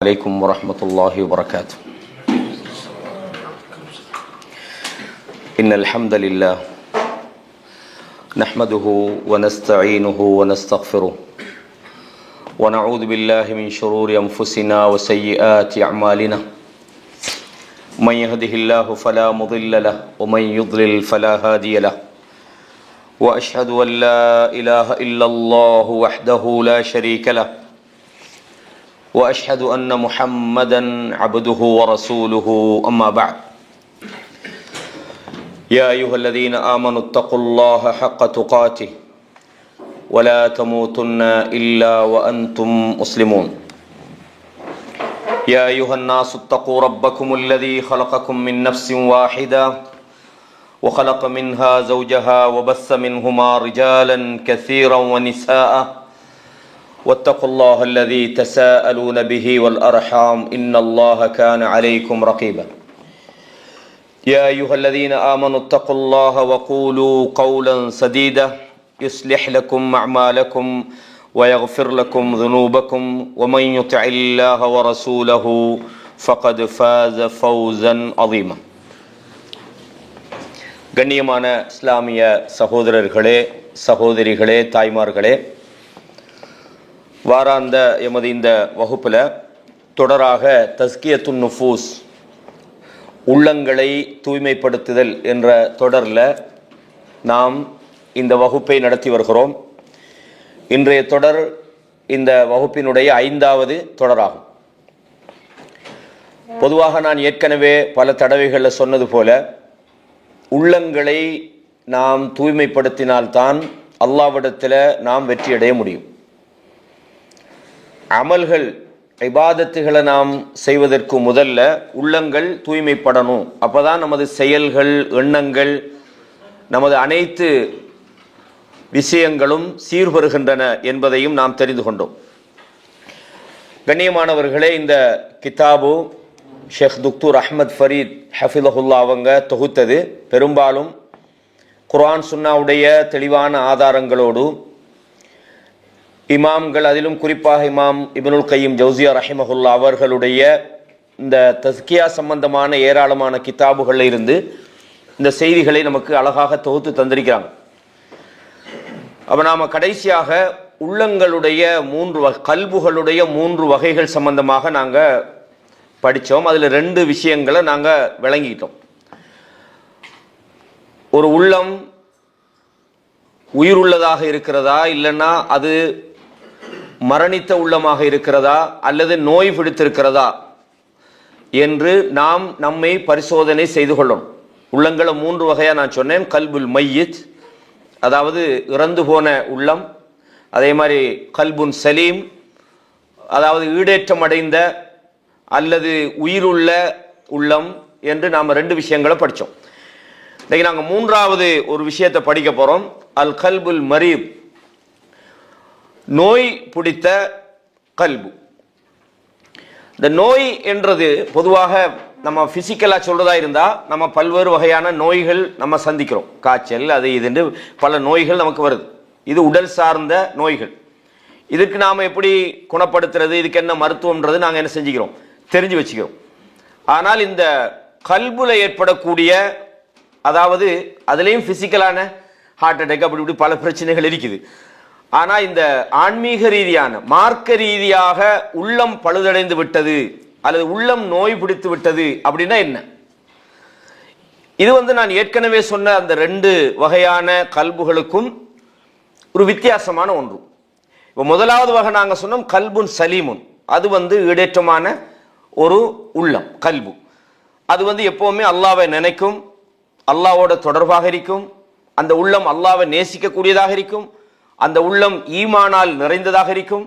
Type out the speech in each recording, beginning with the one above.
عليكم ورحمة الله وبركاته. إن الحمد لله نحمده ونستعينه ونستغفره ونعوذ بالله من شرور أنفسنا وسيئات أعمالنا. من يهده الله فلا مضل له ومن يضلل فلا هادي له. وأشهد أن لا إله إلا الله وحده لا شريك له. وأشهد أن محمدا عبده ورسوله. أما بعد. يا أيها الذين آمنوا اتقوا الله حق تقاته ولا تموتن إلا وأنتم مسلمون. يا أيها الناس اتقوا ربكم الذي خلقكم من نفس واحدة وخلق منها زوجها وبث منهما رجالا كثيرا ونساء واتقوا الله الذي تساءلون به والأرحام إن الله كان عليكم رقيبا. يا أيها الذين آمنوا اتقوا الله وقولوا قولا سديدا يصلح لكم أعمالكم ويغفر لكم ذنوبكم ومن يطع الله ورسوله فقد فاز فوزا عظيما. கண்ணியமான இஸ்லாமிய சகோதரர்களே, சகோதரிகளே, தாய்மார்களே, வாராந்த எமது இந்த வகுப்பில் தொடராக தஸ்கியத்துன் நுஃபூஸ், உள்ளங்களை தூய்மைப்படுத்துதல் என்ற தொடரில் நாம் இந்த வகுப்பை நடத்தி வருகிறோம். இன்றைய தொடர் இந்த வகுப்பினுடைய 5வது தொடராகும். பொதுவாக நான் ஏற்கனவே பல தடவைகளில் சொன்னது போல, உள்ளங்களை நாம் தூய்மைப்படுத்தினால்தான் அல்லாஹ்விடத்தில் நாம் வெற்றியடைய முடியும். அமல்கள், இபாதத்துகளை நாம் செய்வதற்கு முதல்ல உள்ளங்கள் தூய்மைப்படணும். அப்போதான் நமது செயல்கள், எண்ணங்கள், நமது அனைத்து விஷயங்களும் சீர்பெறுகின்றன என்பதையும் நாம் தெரிந்து கொண்டோம். கண்ணியமானவர்களே, இந்த கிதாபு ஷேக் துக்தூர் அஹ்மத் ஃபரீத் ஹஃபிலஹுல்லா அவங்க தொகுத்தது. பெரும்பாலும் குர்ஆன் சுன்னாவுடைய தெளிவான ஆதாரங்களோடு இமாம்கள், அதிலும் குறிப்பாக இமாம் இப்னுல் கையிம் ஜௌசியா ரஹிமஹுல்லா அவர்களுடைய இந்த தஸ்கியா சம்பந்தமான ஏராளமான கிதாபுகளில் இருந்து இந்த செய்திகளை நமக்கு அழகாக தொகுத்து தந்திருக்கிறாங்க. அப்போ நாம் கடைசியாக உள்ளங்களுடைய கல்புகளுடைய 3 வகைகள் சம்பந்தமாக நாங்கள் படித்தோம். அதில் 2 விஷயங்களை நாங்கள் விளங்கிட்டோம். ஒரு உள்ளம் உயிருள்ளதாக இருக்கிறதா, இல்லைன்னா அது மரணித்த உள்ளமாக இருக்கிறதா, அல்லது நோய் பிடித்திருக்கிறதா என்று நாம் நம்மை பரிசோதனை செய்து கொள்ளணும். உள்ளங்களை 3 வகையாக நான் சொன்னேன். கல்புல் மையித், அதாவது இறந்து போன உள்ளம். அதே மாதிரி கல்புன் சலீம், அதாவது ஈடேற்றம் அடைந்த அல்லது உயிருள்ள உள்ளம் என்று நாம் 2 விஷயங்களை படித்தோம். இன்னைக்கு நாங்கள் 3வது ஒரு விஷயத்தை படிக்க போகிறோம். அல் கல்புல் மரீப், நோய் பிடித்த கல்பு. இந்த நோய் என்றது பொதுவாக நம்ம ஃபிசிக்கலாக சொல்றதா இருந்தால் நம்ம பல்வேறு வகையான நோய்கள் நம்ம சந்திக்கிறோம். காய்ச்சல், அது இதுன்னு பல நோய்கள் நமக்கு வருது. இது உடல் சார்ந்த நோய்கள். இதுக்கு நாம் எப்படி குணப்படுத்துறது, இதுக்கு என்ன மருத்துவம்ன்றது நாங்கள் என்ன செஞ்சுக்கிறோம், தெரிஞ்சு வச்சுக்கிறோம். ஆனால் இந்த கல்புல ஏற்படக்கூடிய, அதாவது அதுலேயும் ஃபிசிக்கலான ஹார்ட் அட்டாக் அப்படி இப்படி பல பிரச்சனைகள் இருக்குது. ஆனால் இந்த ஆன்மீக ரீதியான, மார்க்க ரீதியாக உள்ளம் பழுதடைந்து விட்டது அல்லது உள்ளம் நோய் பிடித்து விட்டது அப்படின்னா என்ன? இது நான் ஏற்கனவே சொன்ன அந்த 2 வகையான கல்புகளுக்கும் ஒரு வித்தியாசமான ஒன்று. இப்போ 1வது வகை நாங்கள் சொன்னோம் கல்புன் சலீமுன். அது ஈடேற்றமான ஒரு உள்ளம், கல்பு. அது எப்பவுமே அல்லாஹ்வை நினைக்கும், அல்லாஹ்வோட தொடர்பாக இருக்கும். அந்த உள்ளம் அல்லாஹ்வை நேசிக்கக்கூடியதாக இருக்கும். அந்த உள்ளம் ஈமானால் நிறைந்ததாக இருக்கும்.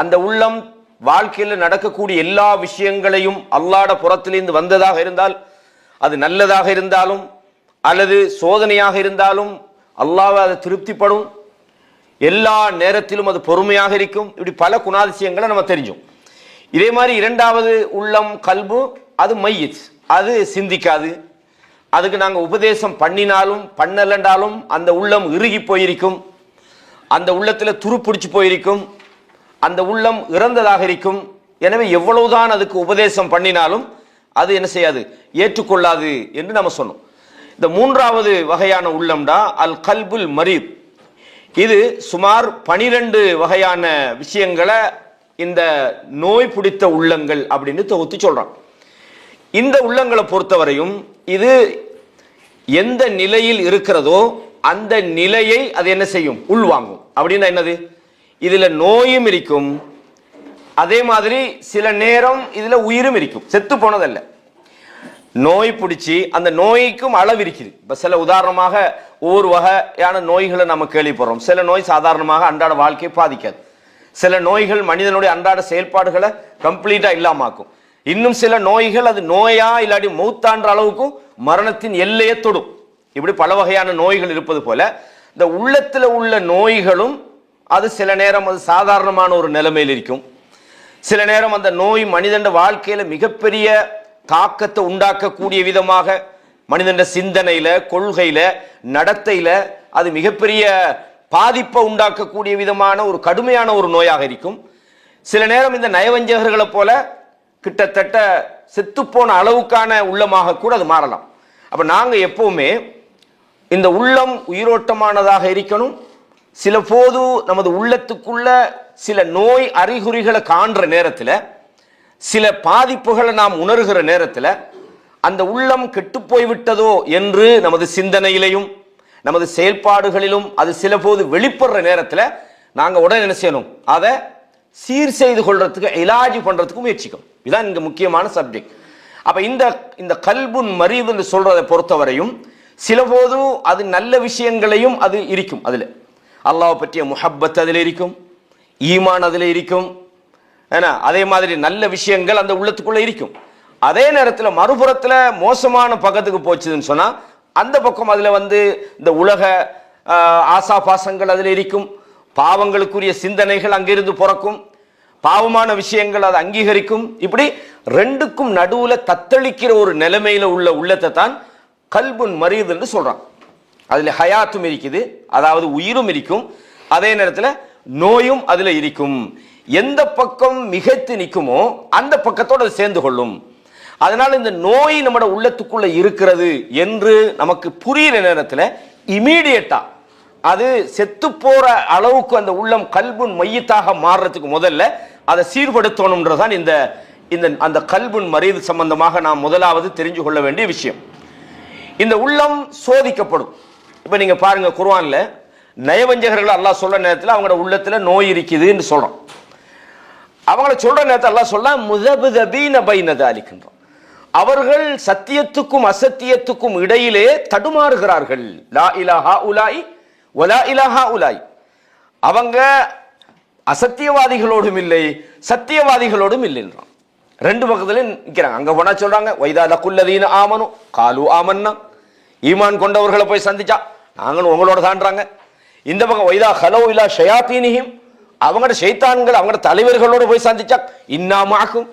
அந்த உள்ளம் வாழ்க்கையில் நடக்கக்கூடிய எல்லா விஷயங்களையும் அல்லாஹ்வுடைய புறத்திலிருந்து வந்ததாக இருந்தால், அது நல்லதாக இருந்தாலும் அல்லது சோதனையாக இருந்தாலும் அல்லாஹ்வை அதை திருப்திப்படும். எல்லா நேரத்திலும் அது பொறுமையாக இருக்கும். இப்படி பல குணாதிசயங்களை நம்ம தெரிஞ்சோம். இதே மாதிரி 2வது உள்ளம் கல்பு, அது மையித், அது சிந்திக்காது. அதுக்கு நாங்கள் உபதேசம் பண்ணினாலும் பண்ணலண்டாலும் அந்த உள்ளம் இறுகி போயிருக்கும். அந்த உள்ளத்தில் துருப்பிடிச்சு போயிருக்கும். அந்த உள்ளம் இறந்ததாக இருக்கும். எனவே எவ்வளவுதான் அதுக்கு உபதேசம் பண்ணினாலும் அது என்ன செய்யாது, ஏற்றுக்கொள்ளாது என்று நம்ம சொன்னோம். இந்த மூன்றாவது வகையான உள்ளம்டா அல் கல்புல் மரீத். இது சுமார் 12 வகையான விஷயங்களை இந்த நோய் பிடித்த உள்ளங்கள் அப்படின்னு தொகுத்து சொல்றான். இந்த உள்ளங்களை பொறுத்தவரையும் இது எந்த நிலையில் இருக்கிறதோ அந்த நிலையை அது என்ன செய்யும், உள்வாங்கும். அப்படின்னா என்னது, இதுல நோயும் இருக்கும், அதே மாதிரி சில நேரம் இதுல உயிரும் இருக்கும், செத்து போனதல்ல. நோய் பிடிச்சி அந்த நோய்க்கும் அளவு இருக்குது. இப்ப சில உதாரணமாக ஒவ்வொரு வகையான நோய்களை நம்ம கேள்விப்படுறோம். சில நோய் சாதாரணமாக அன்றாட வாழ்க்கையை பாதிக்காது. சில நோய்கள் மனிதனுடைய அன்றாட செயல்பாடுகளை கம்ப்ளீட்டா இல்லாமாக்கும். இன்னும் சில நோய்கள் அது நோயா இல்லாட்டி மௌத்தான்ற அளவுக்கும் மரணத்தின் எல்லையை தொடும். இப்படி பல வகையான நோய்கள் இருப்பது போல இந்த உள்ளத்துல உள்ள நோய்களும் அது சில நேரம் அது சாதாரணமான ஒரு நிலைமையில் இருக்கும். சில நேரம் அந்த நோய் மனிதன் வாழ்க்கையில மிகப்பெரிய தாக்கத்தை உண்டாக்கக்கூடிய விதமாக மனிதன் சிந்தனையில, கொள்கையில, நடத்தையில அது மிகப்பெரிய பாதிப்பை உண்டாக்கக்கூடிய விதமான ஒரு கடுமையான ஒரு நோயாக இருக்கும். சில நேரம் இந்த நயவஞ்சகர்களை போல கிட்டத்தட்ட செத்துப்போன அளவுக்கான உள்ளமாக கூட அது மாறலாம். அப்ப நாங்க எப்பவுமே இந்த உள்ளம் உயிரோட்டமானதாக இருக்கணும். சில போது நமது உள்ளத்துக்குள்ள சில நோய் அறிகுறிகளை காண்ற நேரத்தில், சில பாதிப்புகளை நாம் உணர்கிற நேரத்தில் அந்த உள்ளம் கெட்டு போய்விட்டதோ என்று நமது சிந்தனையிலையும் நமது செயல்பாடுகளிலும் அது சில போது வெளிப்படுற நேரத்தில் நாங்க உடனே என்ன செய்யணும், அதை சீர் செய்து கொள்றதுக்கு, இலாஜ் பண்றதுக்கு முயற்சிக்கும். இதுதான் இங்க முக்கியமான சப்ஜெக்ட். அப்ப இந்த கல்புன் மரீத் என்று சொல்றதை பொறுத்தவரையும் சில போது அது நல்ல விஷயங்களையும் அது இருக்கும். அதுல அல்லாஹ் பற்றிய முஹப்பத் அதில் இருக்கும், ஈமான் அதில் இருக்கும், அதே மாதிரி நல்ல விஷயங்கள் அந்த உள்ளத்துக்குள்ள இருக்கும். அதே நேரத்தில் மறுபுறத்தில் மோசமான பக்கத்துக்கு போச்சுன்னு சொன்னா அந்த பக்கம் அதுல இந்த உலக ஆசாபாசங்கள் அதில் இருக்கும், பாவங்களுக்குரிய சிந்தனைகள் அங்கிருந்து பிறக்கும், பாவமான விஷயங்கள் அதை அங்கீகரிக்கும். இப்படி ரெண்டுக்கும் நடுவுல தத்தளிக்கிற ஒரு நிலைமையில உள்ள உள்ளத்தை தான் கல்புன் மரீத் என்று சொல்றான். அதுல ஹயாத்தும் இருக்குது, அதாவது உயிரும் இருக்கும், அதே நேரத்தில் நோயும் அதுல இருக்கும். எந்த பக்கம் மிகைத்து நிற்குமோ அந்த பக்கத்தோடு அது சேர்ந்து கொள்ளும். அதனால இந்த நோய் நம்மட உள்ளத்துக்குள்ள இருக்கிறது என்று நமக்கு புரியுற நேரத்தில் இமீடியட்டா அது செத்து போற அளவுக்கு அந்த உள்ளம் கல்புன் மையத்தாக மாறுறதுக்கு முதல்ல அதை சீர்படுத்தணும்ன்றதான் இந்த அந்த கல்புன் மரீத் சம்பந்தமாக நாம் முதலாவது தெரிஞ்சு கொள்ள வேண்டிய விஷயம். இந்த உள்ளம் சோதிக்கப்படும். இப்ப நீங்க பாருங்க, குர்ஆன்ல நயவஞ்சகர்கள் அல்லாஹ் சொல்ற நேரத்தில் அவங்களோட உள்ளத்துல நோய் இருக்குது என்று சொல்றோம். அவங்கள சொல்ற நேரத்தில் அல்லாஹ் சொல்ல முஸப்ஸபீன பைன தாலிக்ன்றான். அவர்கள் சத்தியத்துக்கும் அசத்தியத்துக்கும் இடையிலே தடுமாறுகிறார்கள். லா இலாஹா உலாய் வலா இலாஹா உலாய். அவங்க அசத்தியவாதிகளோடும் இல்லை, சத்தியவாதிகளோடும் இல்லைன்றான். ரெண்டு பக்கத்துல நிற்கிறாங்க. அங்க போனா சொல்றாங்க வைதா லகுல்லதீன ஆமனு காலு ஆமன்னா, ஈமான் கொண்டவர்களை போய் சந்திச்சா நாங்களும் உங்களோட தான்றாங்க. இந்த பக்கம் வைதா ஹலோ இலா ஷயாத்தீனிஹிம், அவங்களோட ஷைத்தான்கள் அவங்களோட தலைவர்களோட போய் சந்திச்சா இன்னாமாக்கும்,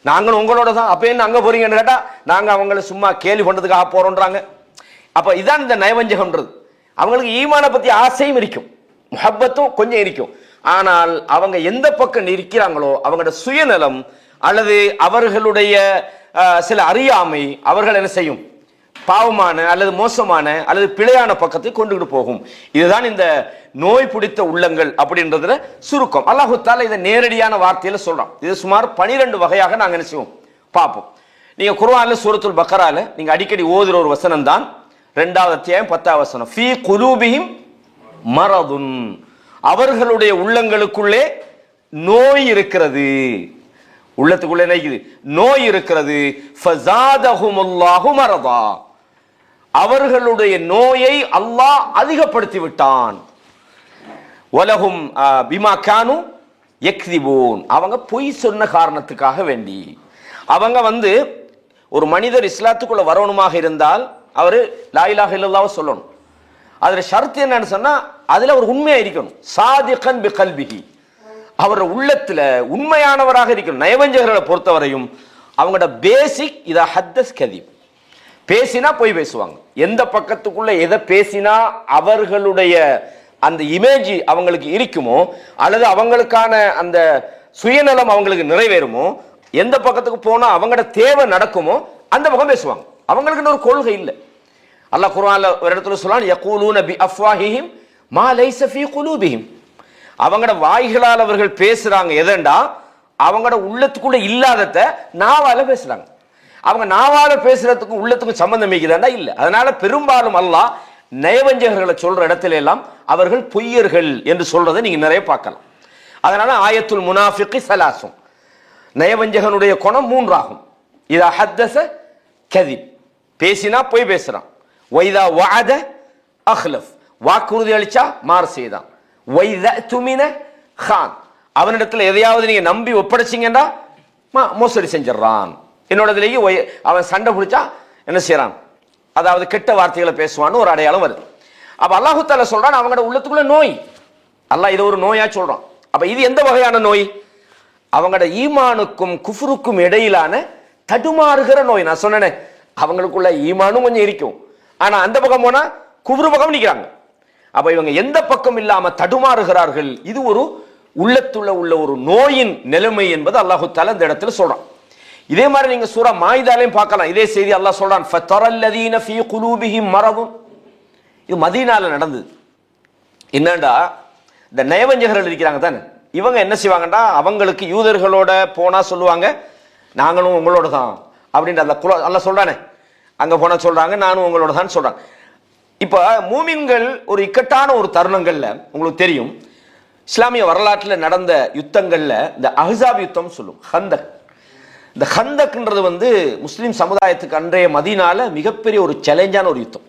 நாங்களும் உங்களோட தான். அப்ப என்ன அங்க போறீங்கன்னு கேட்டா நாங்க அவங்கள சும்மா கேலி பண்றதுக்காக போறோன்றாங்க. அப்ப இதான் இந்த நயவஞ்சகம்ன்றது. அவங்களுக்கு ஈமான பத்தி ஆசையும் இருக்கும், முஹப்பத்தும் கொஞ்சம் இருக்கும். ஆனால் அவங்க எந்த பக்கம் இருக்கிறாங்களோ அவங்களோட சுயநலம் அல்லது அவர்களுடைய சில அறியாமை அவர்கள் என்ன செய்யும், பாவமான அல்லது மோசமான அல்லது பிழையான பக்கத்தை கொண்டுகிட்டு போகும். இதுதான் இந்த நோய் பிடித்த உள்ளங்கள் அப்படின்றதுல சுருக்கம். அல்லாஹு தஆலா இதை நேரடியான வார்த்தையில சொல்றான். இது சுமார் 12 வகையாக நாங்க என்ன செய்வோம் பார்ப்போம். நீங்க குர்ஆன்ல சூரத்துல் பக்கரால நீங்க அடிக்கடி ஓதுற ஒரு வசனம் தான் 2வது அத்தியாயம் 10வது வசனம். ஃபீ குலூபிஹிம் மரதுன், அவர்களுடைய உள்ளங்களுக்குள்ளே நோய் இருக்கிறது. உள்ளத்துக்குள்ளே நினைக்குது நோய் இருக்கிறது. ஃபஸாதஹுமுல்லாஹு மரதா, அவர்களுடைய நோயை அல்லாஹ் அதிகப்படுத்தி விட்டான். வலஹும் பிமா கானு யக்ஸிபூன், அவங்க பொய் சொன்ன காரணத்துக்காக வேண்டி. அவங்க ஒரு மனிதர் இஸ்லாத்துக்குள்ள வரணுமாக இருந்தால் அவரு லா இலாஹ இல்லல்லாஹ் சொல்லணும். அதுல ஷர்த் என்னன்னு சொன்னா அதுல அவர் உண்மையா இருக்கணும். சாதிகன் பிகல்பிஹி, அவர் உள்ளத்துல உண்மையானவராக இருக்கணும். நயவஞ்சகர்களை பொறுத்தவரையும் அவங்களோட பேசிக் இதா ஹத்தஸ் கதீப், பேசினா போய் பேசுவாங்க. எந்த பக்கத்துக்குள்ள எதை பேசினா அவர்களுடைய அந்த இமேஜ் அவங்களுக்கு இருக்குமோ அல்லது அவங்களுக்கான அந்த சுயநலம் அவங்களுக்கு நிறைவேறுமோ, எந்த பக்கத்துக்கு போனா அவங்களோட தேவை நடக்குமோ அந்த பக்கம் பேசுவாங்க. அவங்களுக்கு ஒரு கொள்கை இல்லை. அல்லாஹ் குர்ஆன்ல ஒரு இடத்துல சொல்றான், யகூலூன பி அஃப்வாஹிஹிம் மா லைஸ ஃபீ குலூபிஹிம். அவங்களோட வாய்களால் அவர்கள் பேசுறாங்க எதண்டா அவங்களோட உள்ளத்துக்குள்ள இல்லாதத நாவால பேசுறாங்க. அவங்க நாவால பேசுறதுக்கும் உள்ளத்துக்கும் சம்பந்தம் இருக்குதாண்டா இல்ல. அதனால பெரும்பாலும் அல்லாஹ் நயவஞ்சகர்களை சொல்ற இடத்துல எல்லாம் அவர்கள் பொய்யர்கள் என்று சொல்றதை நீங்க நிறைய பார்க்கலாம். அதனால ஆயத்துல் முனாஃபிகி ஸலாஸும், நயவஞ்சகனுடைய குணம் 3 ஆகும். இதா ஹத்தஸ கதிப், பேசினா பொய் பேசுறான். வைதா வஅத அஹ்லஃப், வாக்குறுதி அளிச்சா மாறு செய்தான். வைதா துமின கான், அவனிடத்துல எதையாவது நீங்க நம்பி ஒப்படைச்சிங்கன்னா மோசடி செஞ்சிடறான். என்னோடதுலேயே அவன் சண்டை பிடிச்சா என்ன செய்யறான், அதாவது கெட்ட வார்த்தைகளை பேசுவான்னு ஒரு அடையாளம் வருது. அப்ப அல்லாஹு தஆலா சொல்றான் அவங்களோட உள்ளத்துக்குள்ள நோய். அல்லாஹ் இதை ஒரு நோயா சொல்றான். அப்ப இது எந்த வகையான நோய்? அவங்களோட ஈமானுக்கும் குஃப்ருக்கும் இடையிலான தடுமாறுகிற நோய். நான் சொன்னேனே, அவங்களுக்குள்ள ஈமானும் கொஞ்சம் இருக்கும், ஆனா அந்த பக்கம் போனா குஃப்ரு பக்கம் நிற்கிறாங்க. அப்ப இவங்க எந்த பக்கம் இல்லாம தடுமாறுகிறார்கள். இது ஒரு உள்ளத்துள்ள உள்ள ஒரு நோயின் நிலைமை என்பது அல்லாஹு தஆலா இந்த இடத்துல சொல்றான். இதே மாதிரி நீங்க சூரா மாயிதாலையும் பார்க்கலாம். இதே செய்தி அல்லாஹ் சொல்றான், ஃபதரல்லதீன ஃபீ குலூபிஹிம் மரதுன். இது மதீனால நடந்தது. என்னடா இந்த நயவஞ்சகர்கள் இருக்கிறாங்க தானே, இவங்க என்ன செய்வாங்கடா, அவங்களுக்கு யூதர்களோட போனா சொல்லுவாங்க நாங்களும் உங்களோட தான் அப்படின்ற அந்த அல்லாஹ் சொல்றானே, அங்க போனா சொல்றாங்க நானும் உங்களோட தான் சொல்றாங்க. இப்ப மூமின்கள் ஒரு இக்கட்டான ஒரு தருணங்கள்ல, உங்களுக்கு தெரியும் இஸ்லாமிய வரலாற்றில் நடந்த யுத்தங்கள்ல இந்த அஹ்ஸாப் யுத்தம் சொல்லும், ஹந்தக். இந்த ஹந்தக்ன்றது முஸ்லிம் சமுதாயத்துக்கு அன்றைய மதீனால மிகப்பெரிய ஒரு சேலஞ்சான ஒரு யுத்தம்.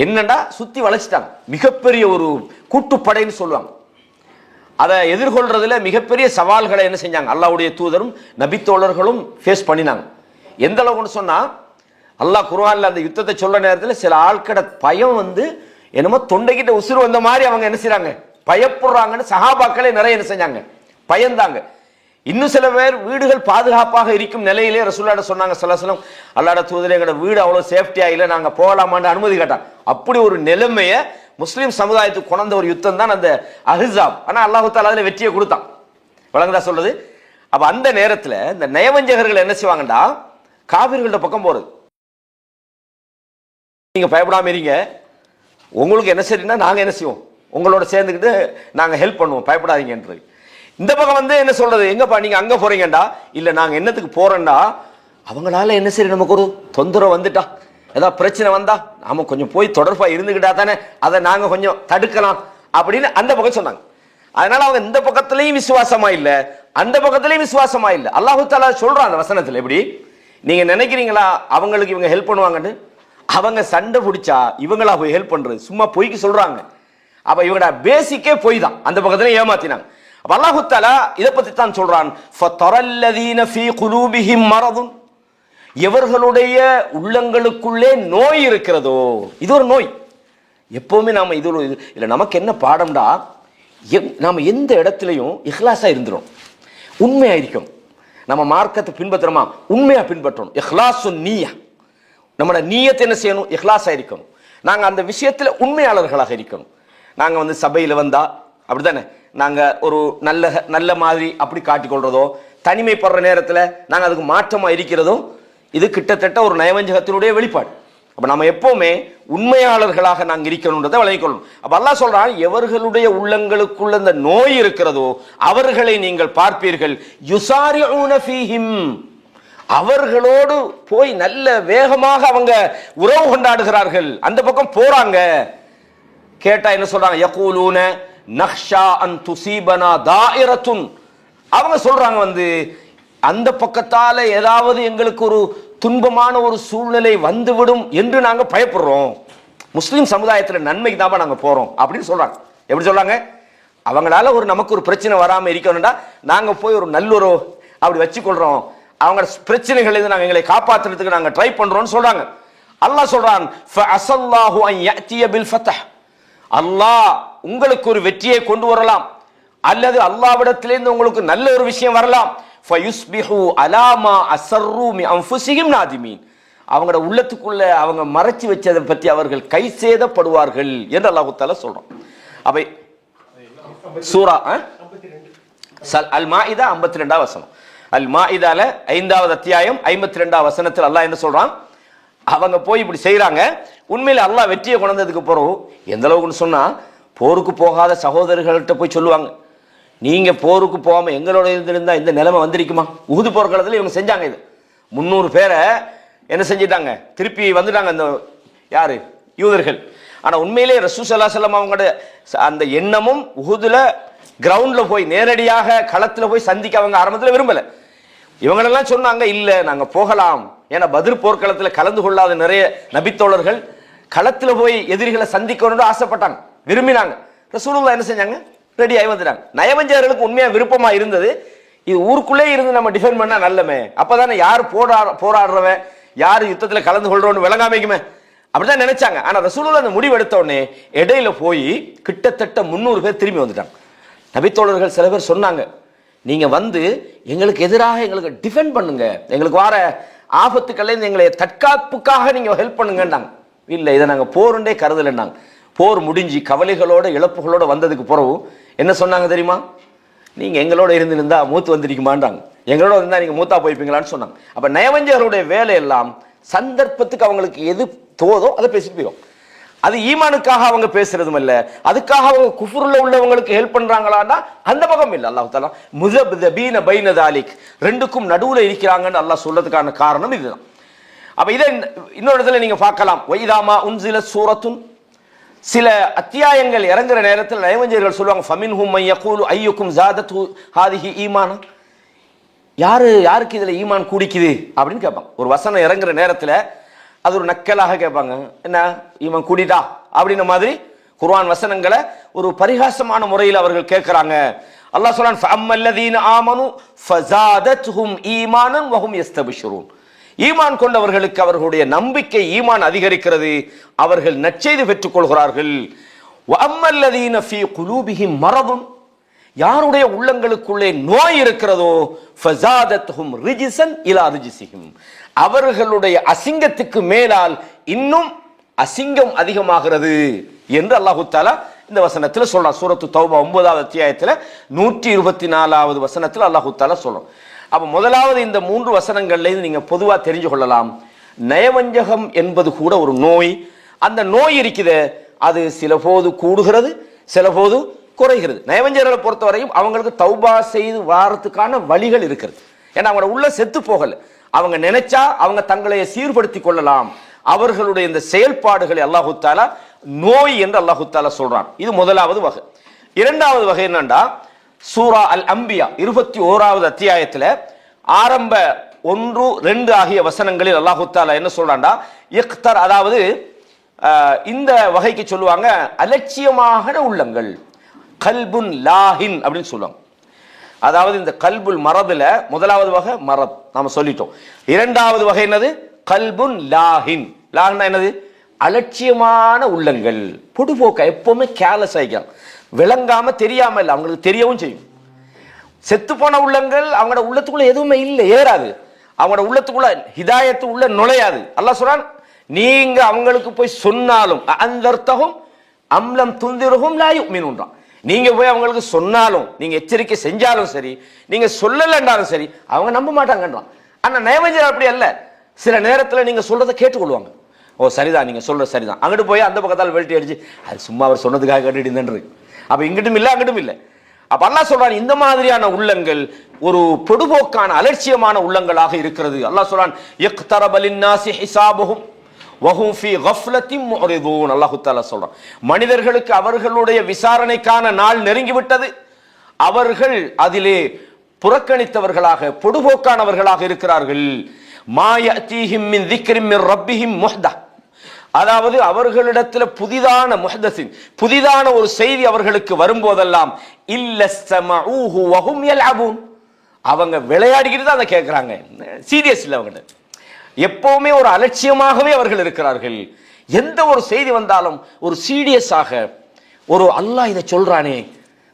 என்னண்டா சுத்தி வளைச்சிட்டாங்க, மிகப்பெரிய ஒரு கூட்டுப்படைன்னு சொல்லுவாங்க. அதை எதிர்கொள்றதுல மிகப்பெரிய சவால்களை என்ன செஞ்சாங்க அல்லாஹ்வுடைய தூதரும் நபித்தோழர்களும் ஃபேஸ் பண்ணினாங்க. எந்த அளவுன்னு சொன்னா, அல்லாஹ் குர்ஆன்ல அந்த யுத்தத்தை சொல்ற நேரத்தில் சில ஆட்கட பயம் என்னமோ தொண்டைக்கிட்ட உசுறு வந்த மாதிரி அவங்க என்ன செய்றாங்க, பயப்படுறாங்கன்னு சஹாபாக்களே நிறைய என்ன செஞ்சாங்க, பயந்தாங்க. இன்னும் சில பேர் வீடுகள் பாதுகாப்பாக இருக்கும் நிலையிலே ரசூலுல்லாஹ் சொன்னாங்க ஸல்லல்லாஹு அலைஹி வஸல்லம், அல்லாஹ்வுடைய தூதரே எங்களோட வீடு அவ்வளவு சேஃப்டியா இல்லை, நாங்க போகலாமான்னு அனுமதி கேட்டாங்க. அப்படி ஒரு நிலைமையை முஸ்லிம் சமுதாயத்துக்கு கொண்ட ஒரு யுத்தம் தான் அந்த அஹ்ஸாப். ஆனா அல்லாஹ் தஆலா அதுல வெற்றியை கொடுத்தான். வழங்குதா சொல்றது? அப்ப அந்த நேரத்துல இந்த நயவஞ்சகர்கள் என்ன செய்வாங்கடா, காபிர்களோட பக்கம் போறது. நீங்க பயப்படாம இருங்க, உங்களுக்கு என்ன சரின்னா நாங்க என்ன செய்வோம், உங்களோட சேர்ந்துக்கிட்டு நாங்க ஹெல்ப் பண்ணுவோம், பயப்படாதீங்கன்றது. இந்த பக்கம் என்ன சொல்றது, எங்கப்பா நீங்க அங்க போறீங்கடா, இல்ல நாங்க என்னத்துக்கு போறோம்டா, அவங்களால என்ன சரி நமக்கு ஒரு தொந்தரவு வந்துட்டா, ஏதாவது பிரச்சனை வந்தா நாம கொஞ்சம் போய் தொடர்பா இருந்துக்கிட்டா தானே அதை நாங்க கொஞ்சம் தடுக்கலாம் அப்படின்னு அந்த பக்கம் சொன்னாங்க. அதனால அவங்க இந்த பக்கத்திலையும் விசுவாசமா இல்ல, அந்த பக்கத்திலையும் விசுவாசமா இல்ல. அல்லாஹ் தஆலா சொல்றான் அந்த வசனத்துல, எப்படி நீங்க நினைக்கிறீங்களா அவங்களுக்கு இவங்க ஹெல்ப் பண்ணுவாங்கன்னு, அவங்க சண்டை பிடிச்சா இவங்களா போய் ஹெல்ப் பண்றது, சும்மா பொய்க்கு சொல்றாங்க. அப்ப இவங்கட பேசிக்கே பொய் தான், அந்த பக்கத்துல ஏமாத்தினாங்க. அப்ப அல்லாஹ் தஆலா இத பத்தி தான் சொல்றான், ஃபதரல்லதீன ஃபீ குலூபிஹிம் மரதுன், எவர்களுடைய உள்ளங்களுக்குள்ளே நோய் இருக்கிறதோ, இது ஒரு நோய். எப்பவுமே நாம இது இல்ல, நமக்கு என்ன பாடம்டா, நாம எந்த இடத்துலையும் இஹ்லாஸா இருந்துரும், உண்மையா இருக்கணும். நம்ம மார்க்கத்தை பின்பற்றுறோமா, உண்மையா பின்பற்றணும். இஹ்லாசுன் நிய்யா, நம்மளோட நீயத்தை என்ன செய்யணும், இஹ்லாஸா இருக்கணும். நாங்க அந்த விஷயத்துல உண்மையாளர்களாக இருக்கணும். நாங்க சபையில வந்தா அப்படித்தானே, நாங்க ஒரு நல்ல நல்ல மாதிரி அப்படி காட்டிக்கொள்றதோ, தனிமைப்படுற நேரத்துல நாங்க அதுக்கு மாற்றமா இருக்கிறதோ, இது கிட்டத்தட்ட ஒரு நயவஞ்சகத்தினுடைய வெளிப்பாடு. அப்ப நம்ம எப்பவுமே உண்மையாளர்களாக நாங்க இருக்கணும்ன்றதை வழங்கிக்கொள்ளணும். அப்ப அல்லாஹ் சொல்றான், எவர்களுடைய உள்ளங்களுக்குள்ள இந்த நோய் இருக்கிறதோ அவர்களை நீங்கள் பார்ப்பீர்கள், யுசாரிஊன ஃபீஹிம், அவர்களோடு போய் நல்ல வேகமாக அவங்க உறவு கொண்டாடுகிறார்கள், அந்த பக்கம் போறாங்க. கேட்டா என்ன சொல்றாங்க, யகூலூன நக்ஷா அன் துஸீபனா தாயிரத்துன், அவங்க சொல்றாங்க அந்த பக்கத்தால ஏதாவது எங்களுக்கு ஒரு துன்பமான ஒரு சூழ்நிலை வந்துவிடும் என்று நாங்க பயப்படுறோம், முஸ்லிம் சமுதாயத்துல நன்மைக்கு தான் நாங்க போறோம் அப்படின்னு சொல்றாங்க. எப்படி சொல்றாங்க, அவங்களால நமக்கு ஒரு பிரச்சனை வராம இருக்கணும்டா நாங்க போய் ஒரு நல்லொரு அப்படி வச்சுக்கொள்றோம், அவங்க பிரச்சனைகள் நாங்க எங்களை காப்பாற்றுறதுக்கு நாங்க ட்ரை பண்றோம்னு சொல்றாங்க. அல்லாஹ் சொல்றான், ஃபஅஸல்லாஹு அன் யஅதிய பில் ஃபத்ஹ், அல்லாஹ் உங்களுக்கு ஒரு வெற்றியை கொண்டு வரலாம், அல்லது அல்லாஹ்விடத்திலிருந்து உங்களுக்கு நல்ல ஒரு விஷயம் வரலாம். ஃபயுஸ்பிஹு அலா மா அஸர்ரு மின் அன்ஃபுஸிஹிம் நாதிமீன், அவங்களோட உள்ளத்துக்குள்ள அவங்க மறைச்சு வச்சதை பற்றி அவர்கள் கை சேதப்படுவார்கள் என்று அல்லாஹ் தஆலா சொல்றான். அப்ப சூரா அல் மாஇதா 52வது வசனம். அல் மாஇதால 5வது அத்தியாயம் 52வது வசனத்தில் அல்லாஹ் என்ன சொல்றான்? அவங்க போய் இப்படி செய்யறாங்க. உண்மையில அல்லாஹ் வெற்றியை கொண்டதுக்கு பிறகு எந்த அளவுக்குன்னு சொன்னா, போருக்கு போகாத சகோதரர்கள்ட்ட போய் சொல்லுவாங்க, நீங்க போருக்கு போகாம எங்களோட இருந்திருந்தா இந்த நிலைமை வந்திருக்குமா? உஹுது போர்க்களத்தில் இவங்க செஞ்சாங்க. இது 300 பேரை என்ன செஞ்சிட்டாங்க, திருப்பி வந்துட்டாங்க அந்த யாரு, யூதர்கள். ஆனா உண்மையிலே ரசூல் ஸல்லல்லாஹு அலைஹி வஸல்லம் அவங்களோட அந்த எண்ணமும் உஹுதுல கிரவுண்ட்ல போய் நேரடியாக களத்துல போய் சந்திக்க அவங்க ஆரம்பத்தில் விரும்பல. இவங்களெல்லாம் சொன்னாங்க, இல்ல நாங்க போகலாம். ஏன்னா பத்ர் போர்க்களத்துல கலந்து கொள்ளாத நிறைய நபித்தோழர்கள் களத்துல போய் எதிரிகளை சந்திக்கணும்னு ஆசைப்பட்டாங்க, விரும்பினாங்க. ரசூலுல்லாஹ் என்ன செஞ்சாங்க, ரெடி ஆகி வந்துட்டாங்க. நயவஞ்சகர்களுக்கு உண்மையா விருப்பமா இருந்தது, இது ஊருக்குள்ளே இருந்து நம்ம டிஃபெண்ட் பண்ணா நல்லமே, அப்பதானே யார் போராடுறவன் யார் யுத்தத்துல கலந்து கொள்றோன்னு விளங்காமைக்குமே, அப்படிதான் நினைச்சாங்க. ஆனா ரசூலுல்லாஹ் அந்த முடிவு எடுத்த உடனே இடையில போய் கிட்டத்தட்ட 300 பேர் திரும்பி வந்துட்டாங்க. நபித்தோழர்கள் சில பேர் சொன்னாங்க, நீங்க வந்து எங்களுக்கு எதிராக எங்களுக்கு டிஃபெண்ட் பண்ணுங்க, எங்களுக்கு வர ஆபத்துக்களை எங்களை தற்காப்புக்காக நீங்க ஹெல்ப் பண்ணுங்கன்னாங்க. இல்ல, இதை நாங்க போருண்டே கருதலைன்னாங்க. போர் முடிஞ்சு கவலைகளோட இழப்புகளோட வந்ததுக்கு பிறகு என்ன சொன்னாங்க தெரியுமா? நீங்க எங்களோட இருந்தா மூத்து வந்திருக்குமான்றாங்க. எங்களோட இருந்தா நீங்க மூத்தா போய்ப்பீங்களான்னு சொன்னாங்க. அப்ப நயவஞ்சகருடைய வேலை எல்லாம் சந்தர்ப்பத்துக்கு அவங்களுக்கு எது தோதோ அதை பேசிட்டு போயிடும். அது ஈமானுக்காக அவங்க பேசுறதும் இல்ல, அதுக்காக அவங்க குஃப்ருல உள்ளவங்களுக்கு ஹெல்ப் பண்றாங்களான்னா அந்த பக்கம் இல்ல. அல்லாஹ் தஆலா முஸப்தபீன பைன தாலிக், ரெண்டுக்கும் நடுவுல இருக்கிறாங்கன்னு அல்லாஹ் சொல்றதுக்கான காரணம் இதுதான். அப்ப இதை இன்னொரு இடத்துல நீங்க பார்க்கலாம். வைதாமா உன்சில சூரத்துன், சில அத்தியாயங்கள் இறங்குற நேரத்தில் நயவஞ்சகர்கள் சொல்லுவாங்க, ஃபமின்ஹும் மை யகூலு அய்யுக்கும் ஜாதத்து ஹாதிஹி ஈமானா, யாருக்கு இதுல ஈமான் கூடிக்குது அப்படின்னு கேட்பாங்க. ஒரு வசனம் இறங்குற நேரத்துல அது ஒரு நக்கலாக கேட்பாங்க, என்ன ஈமான் கூடிட்டா அப்படின்ற மாதிரி குர்ஆன் வசனங்களை ஒரு பரிகாசமான முறையில் அவர்கள் கேட்கிறாங்க. அல்லாஹ் சொல்றான், ஃபஅம்மல்லதீன ஆமனு ஃபஸாதத்ஹும் ஈமானன் வஹும் யஸ்தபிஷுரூன், ஈமான் கொண்டவர்களுக்கு அவர்களுடைய நம்பிக்கை ஈமான் அதிகரிக்கிறது, அவர்கள் நற்செய்தி பெற்றுக் கொள்கிறார்கள். வஅம்மல்லதீன ஃபீ குலூபிஹிம் மரதுன், யாருடைய உள்ளங்களுக்குள்ளே நோய் இருக்கிறதோ ஃபஸாதத்ஹும் ரிஜ்ஸன் இலா ரிஜ்ஸிஹிம், அவர்களுடைய அசிங்கத்துக்கு மேலால் இன்னும் அசிங்கம் அதிகமாகிறது என்று அல்லாஹ் தஆலா இந்த வசனத்தில் சொல்றான். சூரத்து தௌபா 9வது அத்தியாயத்தில் 124வது வசனத்தில் அல்லாஹ் தஆலா சொல்றான். அப்ப முதலாவது இந்த 3 வசனங்கள்ல நீங்க பொதுவா தெரிஞ்சு கொள்ளலாம், நயவஞ்சகம் என்பது கூட ஒரு நோய். அந்த நோய் இருக்குது, அது சில போது கூடுகிறது, சில போது குறைகிறது. நயவஞ்சகர்களை பொறுத்தவரையும் அவங்களுக்கு தௌபா செய்து வாரத்துக்கான வழிகள் இருக்கிறது. ஏன்னா அவங்களோட உள்ள செத்து போகல, அவங்க நினைச்சா அவங்க தங்களை சீர்படுத்திக் கொள்ளலாம். அவர்களுடைய இந்த செயல்பாடுகளை அல்லாஹு தஆலா நோய் என்று அல்லாஹு தஆலா சொல்றான். இது முதலாவது வகை. இரண்டாவது வகை என்னண்டா, சூரா அல் அம்பியா 21வது அத்தியாயத்தில் ஆரம்ப 1, 2 ஆகிய வசனங்களில் அல்லாஹு தஆலா என்ன சொல்றான்டா, இக்தர், அதாவது இந்த வகைக்கு சொல்லுவாங்க அலட்சியமான உள்ளங்கள், கல்புன் லாஹின் அப்படின்னு சொல்லுவாங்க. அதாவது இந்த கல்புல் மரதுல முதலாவது வகை மரத் நாம சொல்லிட்டோம். இரண்டாவது வகை என்னது, கல்புன் லாஹின். லாஹ்னா என்னது, அலட்சியமான உள்ளங்கள், பொடுபோக்க, எப்பவுமே கேர்லெஸ் ஆகிக்கலாம், விளங்காம தெரியாம இல்லை, அவங்களுக்கு தெரியவும் செய்யும். செத்து போன உள்ளங்கள் அவங்களோட உள்ளத்துக்குள்ள எதுவுமே இல்லை, ஏறாது, அவங்களோட உள்ளத்துக்குள்ள ஹிதாயத்து உள்ள நுழையாது. அல்லாஹ் சொல்றான், நீங்க அவங்களுக்கு போய் சொன்னாலும் அந்தர்த்தகும் அம்லம் துந்திருகும் லா யுமினூன்றான். நீங்க போய் அவங்களுக்கு சொன்னாலும், நீங்க எச்சரிக்கை செஞ்சாலும் சரி, நீங்க சொல்லலன்றாலும் சரி, அவங்க நம்ப மாட்டாங்கன்றான். ஆனா நயவஞ்சகர் அப்படி அல்ல, சில நேரத்தில் நீங்க சொல்றதை கேட்டுக்கொள்வாங்க. ஓ சரிதான், நீங்க சொல்றது சரிதான், அங்கிட்டு போய் அந்த பக்கத்தால் வெல்ட்டி அடிச்சு அது சும்மா அவர் சொன்னதுக்காக கேட்டுட்டு இருந்தேன். அப்ப இங்கிட்டும் இல்லை அங்கிட்டும் இல்லை. அப்ப அல்லாஹ் சொல்றான், இந்த மாதிரியான உள்ளங்கள் ஒரு பொடுபோக்கான அலட்சியமான உள்ளங்களாக இருக்கிறது. அல்லாஹ் சொல்றான், இக்தரப லின்னாஸி ஹிசாபுஹும் வஹும் ஃபீ கஃப்லத்தின் முஅரிதூன். அல்லாஹ் தஆலா சொல்றான், மனிதர்களுக்கு அவர்களுடைய விசாரணைக்கான நாள் நெருங்கிவிட்டது, அவர்கள் அதிலே புறக்கணித்தவர்களாக பொடுபோக்கானவர்களாக இருக்கிறார்கள். மா யஅதீஹிம் மின் திக்ரின் மின் ரப்பிஹிம் முஹ்தஸ், அதாவது அவர்களிடத்தில் புதிதான முஹ்தஸின் புதிதான ஒரு செய்தி அவர்களுக்கு வரும்போதெல்லாம் இல்ல ஸமஊஹு வஹும் யல்அபூன், அவங்க விளையாடிக்கிட்டு தான் அதை கேட்கிறாங்க, சீரியஸ் இல்லை. அவங்க எப்பவுமே ஒரு அலட்சியமாகவே அவர்கள் இருக்கிறார்கள். எந்த ஒரு செய்தி வந்தாலும் ஒரு சீரியஸாக, ஒரு அல்லாஹ் இதை சொல்றானே,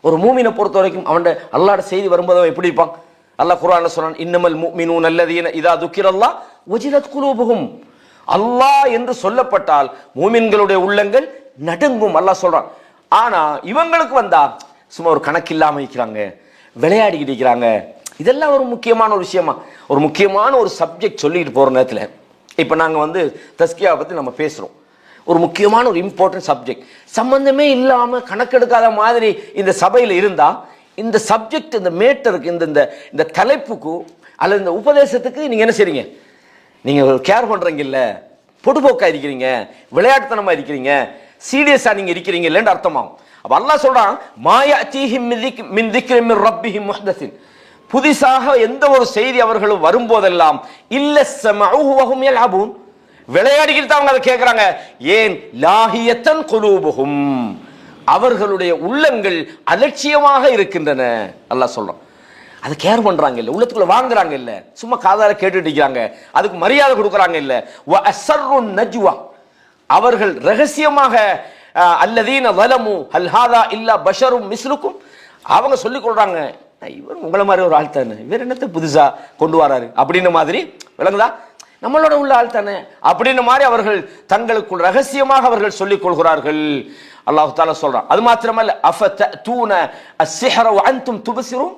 ஒரு மூமினை பொறுத்த வரைக்கும் அவன் அல்லாஹ்ட செய்தி வரும்போது அவன் எப்படி இருப்பான்? அல்லாஹ் குர்ஆன்ல சொல்றான், இன்னமல் முஃமினூன அல்லதீன இதா துக்கிரல்லாஹ் வஜிலத் குலூபுஹும், அல்லாஹ் என்று சொல்லப்பட்டால் மூமின்களுடைய உள்ளங்கள் நடுங்கும் அல்லாஹ் சொல்றான். ஆனா இவங்களுக்கு வந்தா சும்மா ஒரு கணக்கு இல்லாம இருக்கிறாங்க, விளையாடிக்கிட்டு இருக்கிறாங்க. இதெல்லாம் ஒரு முக்கியமான ஒரு விஷயமா, ஒரு முக்கியமான ஒரு சப்ஜெக்ட் சொல்லிட்டு போகிற நேரத்தில் இப்போ நாங்கள் வந்து தஸ்கியாவை பற்றி நம்ம பேசுகிறோம். ஒரு முக்கியமான ஒரு இம்பார்ட்டன்ட் சப்ஜெக்ட், சம்பந்தமே இல்லாமல் கணக்கெடுக்காத மாதிரி இந்த சபையில் இருந்தால் இந்த சப்ஜெக்ட், இந்த மேட்டருக்கு, இந்த இந்த தலைப்புக்கு அல்லது இந்த உபதேசத்துக்கு நீங்கள் என்ன செய்றீங்க? நீங்கள் கேர் பண்ணுறீங்க இல்லை, பொடுபோக்காக இருக்கிறீங்க, விளையாட்டுத்தனமாக இருக்கிறீங்க, சீரியஸாக நீங்கள் இருக்கிறீங்க இல்லைன்னு அர்த்தமாகும். அப்போ அல்லாஹ் சொல்கிறான், மாயஅதீஹிம் மின் திக்ரின் மின் ரப்பிஹிம் முஹ்தஸின், புதிசாக எந்த ஒரு செய்தி அவர்களும் வரும்போதெல்லாம் இல்ல ஸமஊஹு வஹும் யல்அபூன், விளையாடிக்கிட்டு அவங்க அதை கேட்குறாங்க. ஏன்? லாஹியத்தன் குலூபுஹும், அவர்களுடைய உள்ளங்கள் அலட்சியமாக இருக்கின்றன. அல்லாஹ் சொல்றான், அதை கேர் பண்றாங்க இல்ல, உள்ளத்துக்குள்ள வாங்குறாங்க இல்ல, சும்மா காதால கேட்டுட்டு இருக்காங்க, அதுக்கு மரியாதை கொடுக்குறாங்க இல்ல. வ அஸ்ஸர்ருன் நஜ்வா, அவர்கள் ரகசியமாக அல்லதீன ஸலமு ஹல் ஹாதா இல்லா பஷரும் மிஸ்லுக்கும், அவங்க சொல்லிக் கொள்றாங்க, இவர் உங்களை மாதிரி ஒரு ஆள் தானே, இவர் என்னத்தை புதுசா கொண்டு வராரு அப்படின்னு மாதிரி, விளங்குதா, நம்மளோட உள்ள ஆள் தானே அப்படின்னு மாதிரி அவர்கள் தங்களுக்குள் ரகசியமாக அவர்கள் சொல்லிக் கொள்கிறார்கள். அல்லாஹ் தஆலா சொல்றான். அது மாத்திரமல்ல, அஃபதூன அஸ்ஸிஹ்ர வ அன்தும் துப்சிரூன்,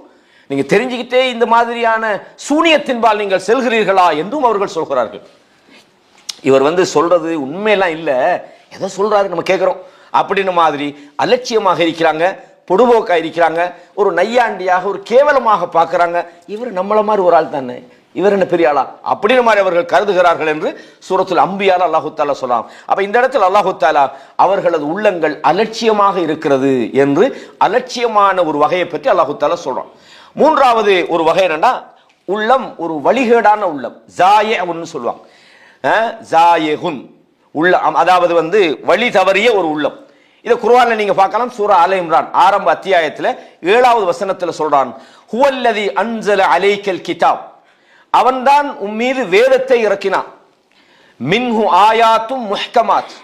நீங்க தெரிஞ்சுக்கிட்டே இந்த மாதிரியான சூனியத்தின்பால் நீங்கள் செல்கிறீர்களா என்றும் அவர்கள் சொல்கிறார்கள். இவர் வந்து சொல்றது உண்மையெல்லாம் இல்லை, ஏதோ சொல்றாரு நம்ம கேட்கிறோம் அப்படின்னு மாதிரி அலட்சியமாக இருக்கிறாங்க, பொடுபோக்கா இருக்கிறாங்க, ஒரு நையாண்டியாக ஒரு கேவலமாக பார்க்கிறாங்க. இவர் நம்மள மாதிரி ஒரு ஆள் தானே, இவர் என்ன பெரிய ஆளா அப்படின்னு மாதிரி அவர்கள் கருதுகிறார்கள் என்று சூரத்துல் அம்பியால அல்லாஹு தஆலா சொல்லலாம். அப்ப இந்த இடத்துல அல்லாஹு தஆலா அவர்களது உள்ளங்கள் அலட்சியமாக இருக்கிறது என்று அலட்சியமான ஒரு வகையை பற்றி அல்லாஹு தஆலா சொல்றான். மூன்றாவது ஒரு வகை என்னன்னா, உள்ளம் ஒரு வழிகேடான உள்ளம், ஜாயிஉன்னு சொல்லுவாங்க. ஜாயிகுன் உள்ளம், அதாவது வந்து வழி தவறிய ஒரு உள்ளம். இதை குர்ஆன்ல நீங்க பார்க்கலாம். சூரா ஆல இம்ரான் ஆரம்ப அத்தியாயத்துல 7வது வசனத்துல சொல்றான், ஹுவல்லதி அன்ஸல அலைக்கல் கிதாப், அவன்தான் உன் மீது வேதத்தை இறக்கினான், மின்ஹு ஆயாத்தும் முஹ்கமாத்,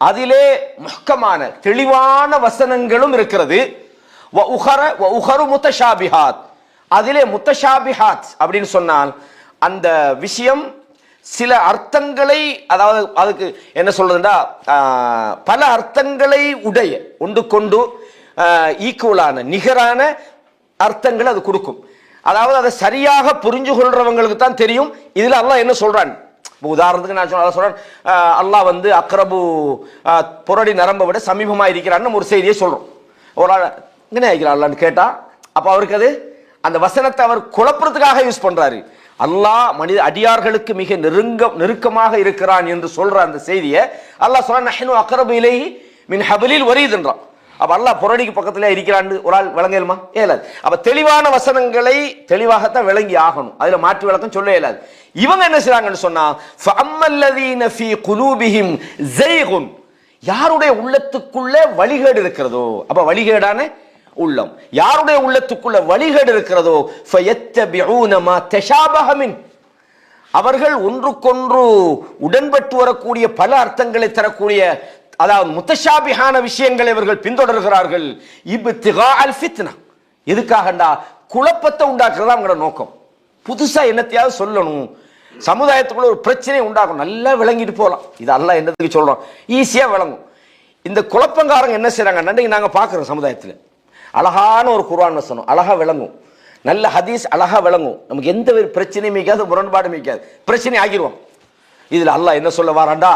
அதிலே முஹ்கமான தெளிவான வசனங்களும் இருக்கிறது, வ உஹரு முத்தஷாபிஹாத், அதிலே முத்தஷாபிஹாத் அப்படின்னு சொன்னால் அந்த விஷயம் சில அர்த்தங்களை, அதாவது அதுக்கு என்ன சொல்றதுன்னா பல அர்த்தங்களை உடைய, ஒன்று கொண்டு ஈக்குவலான நிகரான அர்த்தங்களை அது கொடுக்கும். அதாவது அதை சரியாக புரிஞ்சு கொள்றவங்களுக்கு தான் தெரியும் இதுல அல்லாஹ் என்ன சொல்றான். உதாரணத்துக்கு நான் சொல்றேன், அல்லாஹ் வந்து அக்ரபு புரடி நரம்பை விட சமீபமா இருக்கிறான்னு ஒரு செய்தியை சொல்றோம். ஒரு ஆள் இங்கே இருக்கிறான்னு கேட்டா அப்ப அவருக்கு அது அந்த வசனத்தை அவர் குழப்பறதுக்காக யூஸ் பண்றாரு. அல்லாஹ் மனித அடியார்களுக்கு மிக நெருக்கமாக இருக்கிறான் என்று சொல்ற அந்த செய்தியை அல்லாஹ் சொல்றான், நஹ்னு அக்ரபு இலைஹி மின் ஹப்லில் வரீத் என்றான். அப்ப அல்லாஹ் புரடிக்கு பக்கத்துல இருக்கிறான்னு ஒரு ஆள் விளங்கலுமா? இயலாது. அப்ப தெளிவான வசனங்களை தெளிவாகத்தான் விளங்கி ஆகணும், அதுல மாற்று விளக்கம் சொல்ல இயலாது. இவங்க என்ன செய்றாங்கன்னு சொன்னா, ஃபஅம்மல்லதீன ஃபீ குலூபிஹிம் ஸைகுன், யாருடைய உள்ளத்துக்குள்ள வழிகேடு இருக்கிறதோ, அப்ப வழிகேடான உள்ளம், யாருடைய உள்ளத்துக்குள்ள வழிகேடு இருக்கிறதோ, ஃபயத்தபிஊன மா தஷாபஹ மின், அவர்கள் ஒன்றுக்கொன்று உடன்பட்டு வரக்கூடிய பல அர்த்தங்களை தரக்கூடிய, அதாவது முத்தஷாபிஹான விஷயங்களை இவர்கள் பின்தொடர்கிறார்கள். இப்திகாஅல் ஃபித்னா, எதுக்காகண்டா குழப்பத்தை உண்டாக்குறதா அவங்களோட நோக்கம். புதுசா என்னத்தையாவது சொல்லணும், சமுதாயத்துக்குள்ள ஒரு பிரச்சனை உண்டாகும், நல்லா விளங்கிட்டு போகலாம். இது அல்லாஹ் என்னத்துக்கு சொல்றோம், ஈஸியா விளங்கும். இந்த குழப்பங்காரங்க என்ன செய்றாங்க, நன்றைக்கு நாங்க பார்க்கிறோம் சமுதாயத்தில் அழகான ஒரு குர்ஆன் வசனம் அழகா விளங்கும், நல்ல ஹதீஸ் அழகா விளங்கும், நமக்கு எந்த ஒரு பிரச்சனையும் மிக்காது, முரண்பாடும் மிக்காது, பிரச்சனை ஆகிடுவோம். இதுல அல்லாஹ் என்ன சொல்ல வாராண்டா,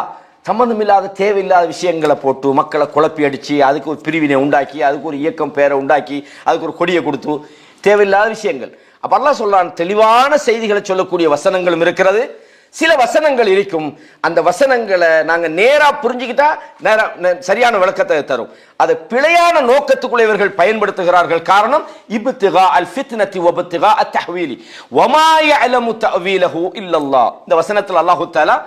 சம்பந்தமில்லாத தேவையில்லாத விஷயங்களை போட்டு மக்களை குழப்பி அடிச்சு அதுக்கு ஒரு பிரிவினை உண்டாக்கி அதுக்கு ஒரு இயக்கம் பேரை உண்டாக்கி அதுக்கு ஒரு கொடியை கொடுத்து தேவையில்லாத விஷயங்கள். அப்ப அல்லாஹ் சொல்றான், தெளிவான செய்திகளை சொல்லக்கூடிய வசனங்களும் இருக்கிறது, சில வசனங்கள் இருக்கும், அந்த வசனங்களை நாங்க நேரா புரிஞ்சுக்கிட்டா சரியான விளக்கத்தை தரும். அதை பிழையான நோக்கத்துக்குள்ள இவர்கள் பயன்படுத்துகிறார்கள். காரணம், இப்திகா அல் ஃபித்னதி வ இப்திகா அத் தஹ்வீலி வமா யஅலமு தஅவீலஹு இல்லல்லாஹ். இந்த வசனத்தில் அல்லாஹ் தஆலா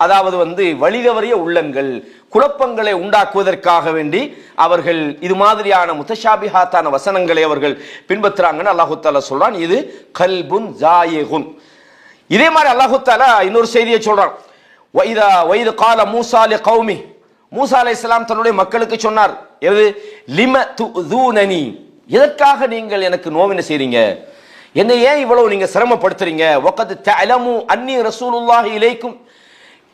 அதாவது வந்து வழிதவறிய உள்ளங்கள் குழப்பங்களை உண்டாக்குவதற்காக வேண்டி அவர்கள் இது மாதிரியான முத்தஷாபிஹாத்தான வசனங்களை அவர்கள் பின்பற்றுறாங்கன்னு அல்லாஹ் தஆலா சொல்றான். இது கல்புன் ஜாயிகுன். இதே மாதிரி அல்லாஹ் தஆலா இன்னொரு செய்தியை சொல்றான், வைது கால மூசா லிகௌமி, மூசா அலைஹிஸ்ஸலாம் தன்னுடைய மக்களுக்கு சொன்னார், எது லிம துஊனனி, எதற்காக நீங்கள் எனக்கு நோவினை செய்றீங்க, என்னை ஏன் இவ்வளவு நீங்க சிரமப்படுத்துறீங்க, வகத் தஅலமு அன்னி ரசூலுல்லாஹி இலைக்கும்,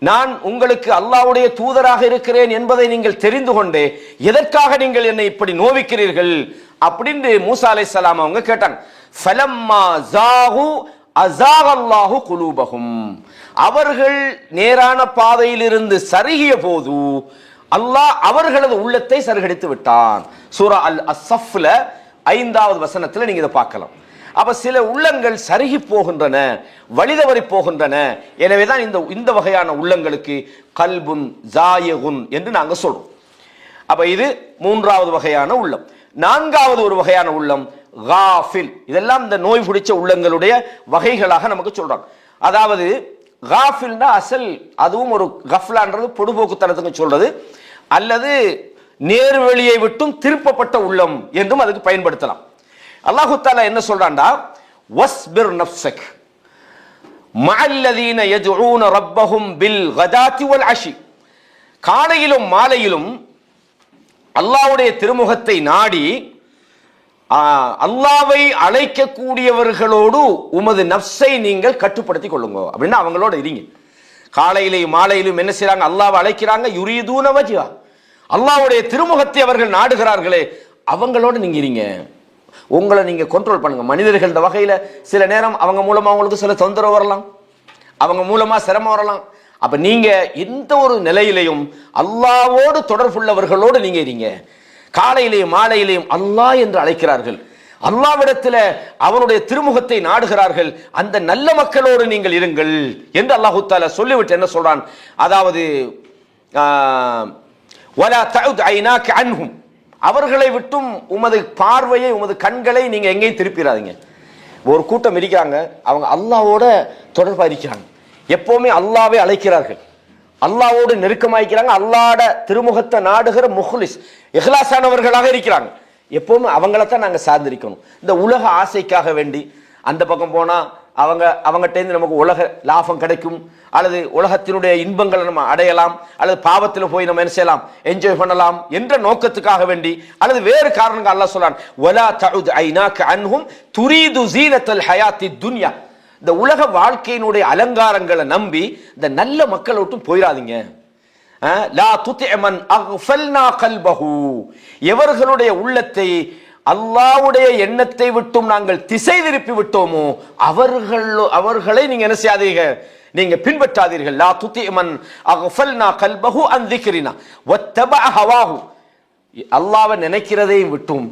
நான் உங்களுக்கு அல்லாஹ்வுடைய தூதராக இருக்கிறேன் என்பதை நீங்கள் தெரிந்து கொண்டே எதற்காக நீங்கள் என்னை இப்படி நோவிக்கிறீர்கள் அப்படின்னு மூசா அலைஹிஸ்ஸலாம் அவங்க கேட்டாங்க. ஃபலம்மா ஜாகு அஸாகல்லாஹு குலூபஹும், அவர்கள் நேரான பாதையில் இருந்து சருகிய போது அல்லாஹ் அவர்களது உள்ளத்தை சருகடித்து விட்டான். சூரா அல் அஸ்ஸஃப்ல 5வது வசனத்துல நீங்க இதை பார்க்கலாம். அப்ப சில உள்ளங்கள் சருகி போகின்றன, வழிதவறி போகின்றன. எனவேதான் இந்த வகையான உள்ளங்களுக்கு கல்புன் ஜாயிகுன் என்று நாங்க சொல்றோம். அப்ப இது 3வது வகையான உள்ளம். 4வது ஒரு வகையான உள்ளம் காஃபில். இதெல்லாம் இந்த நோய் பிடிச்ச உள்ளங்களுடைய வகைகளாக நமக்கு சொல்றாங்க. அதாவது காஃபில்னா அசல் அதுவும் ஒரு கஃப்லான்றது பொடுபோக்குத்தனத்துக்கு சொல்றது, அல்லது நேர்வழியை விட்டும் திருப்பப்பட்ட உள்ளம் என்றும் அதுக்கு பயன்படுத்தலாம். அல்லாஹு தஆலா என்ன சொல்றான்டா, வஸ்பிர் நஃப்ஸக் மஅல்லதீன யதுஊன ரப்பஹும் பில் கதாத்தி வல் அஷி, காலையிலும் மாலையிலும் அல்லாஹ்வுடைய திருமுகத்தை நாடி அல்லாஹ்வை அழைக்கக்கூடியவர்களோடு உமது நஃப்ஸை நீங்கள் கட்டுப்படுத்திக் கொள்ளுங்க அப்படின்னா அவங்களோட இருங்க. காலையிலும் மாலையிலும் என்ன செய்றாங்க, அல்லாஹ்வை அழைக்கிறாங்க. யுரீதூன வஜ்ஹா, அல்லாஹ்வுடைய திருமுகத்தை அவர்கள் நாடுகிறார்களே, அவங்களோட நீங்க இருங்க. உங்களை நீங்க கண்ட்ரோல் பண்ணுங்க. மனிதர்கள வகையில சில நேரம் அவங்க மூலமா உங்களுக்கு சில தொந்தரவு வரலாம், அவங்க மூலமா சிரமம் வரலாம். அப்ப நீங்க எந்த ஒரு நிலையிலையும் அல்லாஹ்வோடு தொடர்புள்ளவர்களோடு நீங்க இருங்க. காலையிலேயும் மாலையிலேயும் அல்லாஹ் என்று அழைக்கிறார்கள், அல்லாஹ்விடத்துல அவனுடைய திருமுகத்தை நாடுகிறார்கள். அந்த நல்ல மக்களோடு நீங்கள் இருங்கள் என்று அல்லாஹு தஆலா சொல்லிவிட்டு என்ன சொல்றான், அதாவது வலா தஉத் ஐனாக அன்ஹும், அவர்களை விட்டும் உமது பார்வையை உமது கண்களை நீங்க எங்கேயும் திருப்பிடாதீங்க. ஒரு கூட்டம் இருக்காங்க, அவங்க அல்லாஹ்வோட தொடர்பா இருக்கிறாங்க, எப்பவுமே அல்லாஹ்வை அழைக்கிறார்கள், அல்லாஹ்வோடு நெருக்கமாய்க்கிறாங்க, அல்லாஹ்வோட திருமுகத்தை நாடுகிற முஹ்லிஸ் இஹ்லாஸானவர்களாக இருக்கிறாங்க. எப்பவுமே அவங்களத்தான் நாங்க சார்ந்திருக்கணும். இந்த உலக ஆசைக்காக வேண்டி அந்த பக்கம் போனா அவங்ககிட்ட நமக்கு உலக லாபம் கிடைக்கும், அல்லது உலகத்தினுடைய இன்பங்களை நம்ம அடையலாம், அல்லது பாவத்தில் போய் நம்ம என்ன செய்யலாம், என்ஜாய் பண்ணலாம் என்ற நோக்கத்துக்காக வேண்டி, அல்லது வேறு காரணங்கள் அல்லாஹ் சொல்றான், வலா தஉத் ஐனாக அன்ஹும் துரீது ஸீனத்தல் ஹயாத்தி துன்யா, இந்த உலக வாழ்க்கையினுடைய அலங்காரங்களை நம்பி இந்த நல்ல மக்களை விட்டு போயிடாதீங்க. லா துதி மன் அக்ஃபல்னா கல்பஹு, எவர்களுடைய உள்ளத்தை அல்லாஹ்வுடைய எண்ணத்தை விட்டும் நாங்கள் திசை திருப்பி விட்டோமோ அவர்களை நீங்க என்ன செய்யாதீங்க, நீங்க பின்பற்றாதீர்கள். லா துதி மன் அக்ஃபல்னா கல்பஹு அன் திக்ரினா வத்தபஅ ஹவாஹு, அல்லாஹ்வை நினைக்கிறதையும் விட்டும்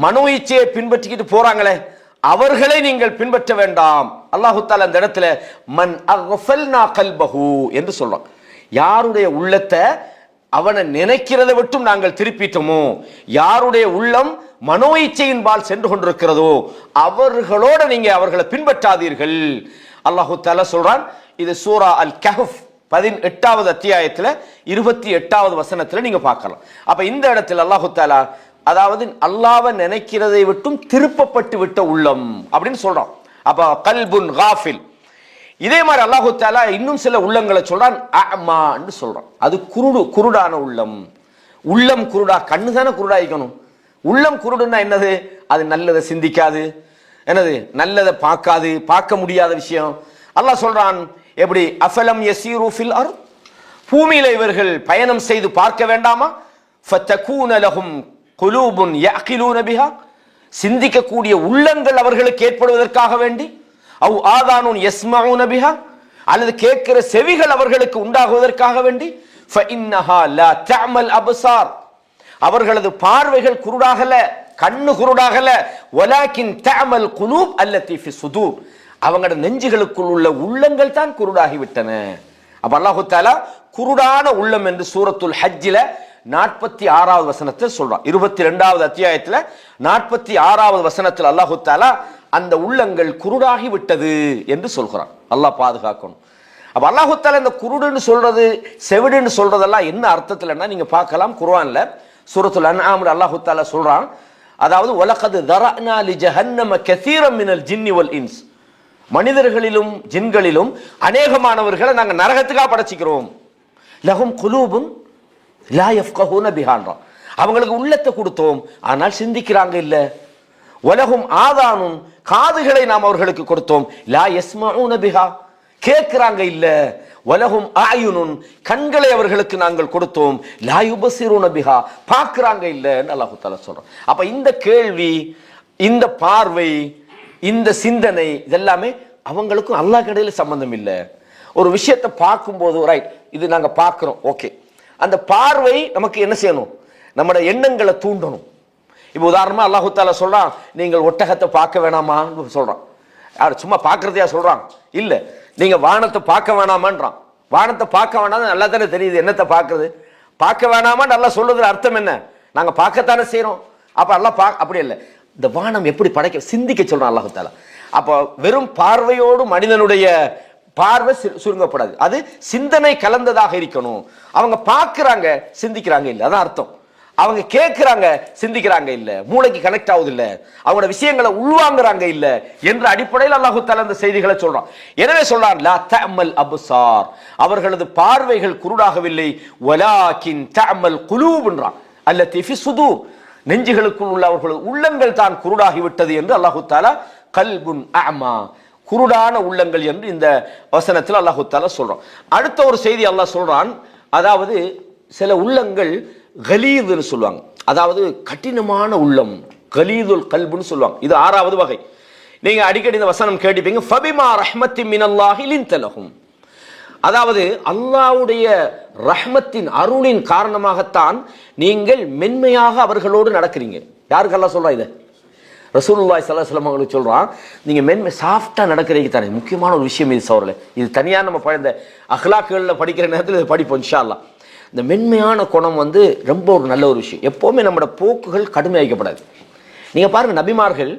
மனோ இச்சையை பின்பற்றிக்கிட்டு போறாங்களே அவர்களை நீங்கள் பின்பற்ற வேண்டாம். அல்லாஹு தஆலா அந்த இடத்துல மன் அக்ஃபல்னா கல்பஹு என்று சொல்றான். யாருடைய உள்ளத்தை அவனை நினைக்கிறதை விட்டும் நாங்கள் திருப்பிட்டோமோ, யாருடைய உள்ளம் மனோ இச்சையின்பால் சென்று கொண்டிருக்கிறதோ அவர்களோட நீங்க அவர்களை பின்பற்றாதீர்கள். அல்லாஹு தஆலா சொல்றான். இது சூரா அல் கஹஃப் 18வது அத்தியாயத்துல 28வது வசனத்துல நீங்க பார்க்கலாம். அப்ப இந்த இடத்துல அல்லாஹு தஆலா அதாவது அல்லாஹ்வை நினைக்கிறதை விட்டும் திருப்பப்பட்டு விட்ட உள்ளம் அப்படின்னு சொல்றான். அப்ப கல்புன் காஃபில். இதே மாதிரி அல்லாஹு தஆலா இன்னும் சில உள்ளங்களை சொல்றான், அஅமா என்று சொல்றான். அது குருடான உள்ளம். உள்ளம் குருடா, கண்ணு தானே குருடாயிக்கணும். உள்ளம் குருடுன்னா என்னது, அது நல்லதை சிந்திக்காது, என்னது நல்லதை பார்க்காது, பார்க்க முடியாத விஷயம். அல்லாஹ் சொல்றான் எப்படி, அஃபலம் யஸீரு ஃபில் அர்த், பூமியில இவர்கள் பயணம் செய்து பார்க்க வேண்டாமா, ஃபதகூன லஹும் குலூபுன் யஅகிலூன பிஹா, சிந்திக்கக்கூடிய உள்ளங்கள் அவர்களுக்கு ஏற்படுவதற்காக வேண்டி, அவ் ஆதானுன் யஸ்மஊன பிஹா, அல்லது கேட்கிற செவிகள் அவர்களுக்கு உண்டாகுவதற்காக வேண்டி, ஃபஇன்னஹா லா தஅமல் அப்சார், அவர்களது பார்வைகள் குருடாகல, கண்ணு குருடாகல, வலாக்கின் தஅமல் குலூப் அல்லதி ஃபி சுதூர், அவங்களோட நெஞ்சுகளுக்குள் உள்ள உள்ளங்கள் தான் குருடாகி விட்டன. அப்ப அல்லாஹு தஆலா குருடான உள்ளம் என்று சூரத்துல் ஹஜ்ஜில 46வது வசனத்தில் சொல்றான். 22வது அத்தியாயத்துல 46வது வசனத்தில் அல்லாஹு தஆலா அந்த உள்ளங்கள் குருடாகி விட்டது என்று சொல்கிறான். அல்லாஹ் பாதுகாக்கணும். அப்ப அல்லாஹு தஆலா இந்த குருடுன்னு சொல்றது, செவிடுன்னு சொல்றதெல்லாம் என்ன அர்த்தத்துலன்னா நீங்க பார்க்கலாம் குர்ஆன்ல சூரத்துல் அன்ஆம்ல அல்லாஹு தஆலா சொல்றான், அதாவது வலகத் தரஅனா லிஜஹன்னம கஸீரன் மினல் ஜின்னி வல் இன்ஸ், மனிதர்களிலும் ஜின்களிலும் அநேகமானவர்களை நாங்க நரகத்துக்காக படைச்சிக்கிறோம். லஹும் குலூபுன் லா யஃப்கஹூன பிஹா, அவங்களுக்கு உள்ளத்தை கொடுத்தோம் ஆனால் சிந்திக்கிறாங்க இல்ல. வலஹும் ஆதானும், காதுகளை நாம் அவர்களுக்கு கொடுத்தோம், லா யஸ்மஊன பிஹா, கேட்கிறாங்க இல்ல. வலஹும் ஆயுனுன், கண்களை அவர்களுக்கு நாங்கள் கொடுத்தோம், லா யுபஸிரூன பிஹா, பார்க்கறாங்க இல்லன்னு அல்லாஹ் தஆலா சொல்றான். அப்ப இந்த கேள்வி, இந்த பார்வை, இந்த சிந்தனை இதெல்லாமே அவங்களுக்கும் அல்லாஹ் கடையில சம்பந்தம் இல்லை. ஒரு விஷயத்தை பார்க்கும்போது ரைட், இது நாங்க பார்க்கிறோம், ஓகே, அந்த பார்வை நமக்கு என்ன செய்யணும், நம்மட எண்ணங்களை தூண்டணும். இப்ப உதாரணமா அல்லாஹ் தஆலா சொல்றான், நீங்கள் ஒட்டகத்தை பார்க்க வேணாமான்னு சொல்றான். யார் சும்மா பார்க்கறதையா சொல்றான்? இல்ல, நீங்க வானத்தை பார்க்க வேணாமான்றான். வானத்தை பார்க்க வேணாம் நல்லா தானே தெரியுது, என்னத்தை பார்க்கறது, பார்க்க வேணாமா நல்லா சொல்றதுல அர்த்தம் என்ன, நாங்க பார்க்கத்தானே செய்யறோம். அப்ப அல்லாஹ் அப்படி இல்லை, இந்த வானம் எப்படி படைக்க சிந்திக்க சொல்றான் அல்லாஹ் தஆலா. அப்ப வெறும் பார்வையோடு மனிதனுடைய பார்வை சுருங்கப்படாது, அது சிந்தனை கலந்ததாக இருக்கணும். அவங்க பார்க்கறாங்க சிந்திக்கிறாங்க இல்ல, அதான் அர்த்தம். அவங்க கேட்கிறாங்க சிந்திக்கிறாங்க இல்ல, மூளைக்கு கனெக்ட் ஆகுது இல்ல, அவங்களோட விஷயங்களை உள்வாங்குறாங்க இல்ல என்ற அடிப்படையில் அல்லாஹ் தஆலா இந்த செய்திகளை சொல்றான். எனவே சொல்றான், லா தஅமல் அப்சார், அவர்களது பார்வைகள் குருடாகவில்லை, வலாக்கின் தஅமல் குலூப்ன்றான், அல்லதி ஃபி சுதூர், நெஞ்சுகளுக்குள் உள்ள அவர்களது உள்ளங்கள் தான் குருடாகி விட்டது என்று அல்லாஹ் தஆலா கல்புன் அமா, குருடான உள்ளங்கள் என்று இந்த வசனத்தில் அல்லாஹ் தஆலா சொல்றான். அடுத்த ஒரு செய்தி அல்லாஹ் சொல்றான், அதாவது சில உள்ளங்கள் கலீதுன்னு சொல்லுவாங்க, அதாவது கடினமான உள்ளம், கலீதுல் கல்புன்னு சொல்லுவாங்க. இது 6வது வகை. நீங்க அடிக்கடி இந்த வசனம் கேட்டிருப்பீங்க, ஃபபிமா ரஹ்மத்தின் மினல்லாஹி லின்த லஹும், அதாவது அல்லாஹ்வுடைய ரஹ்மத்தின் அருளின் காரணமாகத்தான் நீங்கள் மென்மையாக அவர்களோடு நடக்கிறீங்க. யாருக்கு அல்லாஹ் சொல்றா இதை? ரசூலுல்லாஹி ஸல்லல்லாஹு அலைஹி வஸல்லம் அவங்களுக்கு சொல்றான், நீங்க மென்மை சாஃப்டா நடக்கிறீங்க தானே. முக்கியமான ஒரு விஷயம் இது சௌரல, இது தனியா நம்ம இந்த அஹ்லாக்குகள்ல படிக்கிற நேரத்தில் இதை படிப்போம் இன்ஷா அல்லாஹ். இந்த மென்மையான குணம் ரொம்ப ஒரு நல்ல ஒரு விஷயம். எப்பவுமே நம்மளோட போக்குகள் கடுமையாக்கப்படாது. நீங்க பாருங்க, நபிமார்கள்,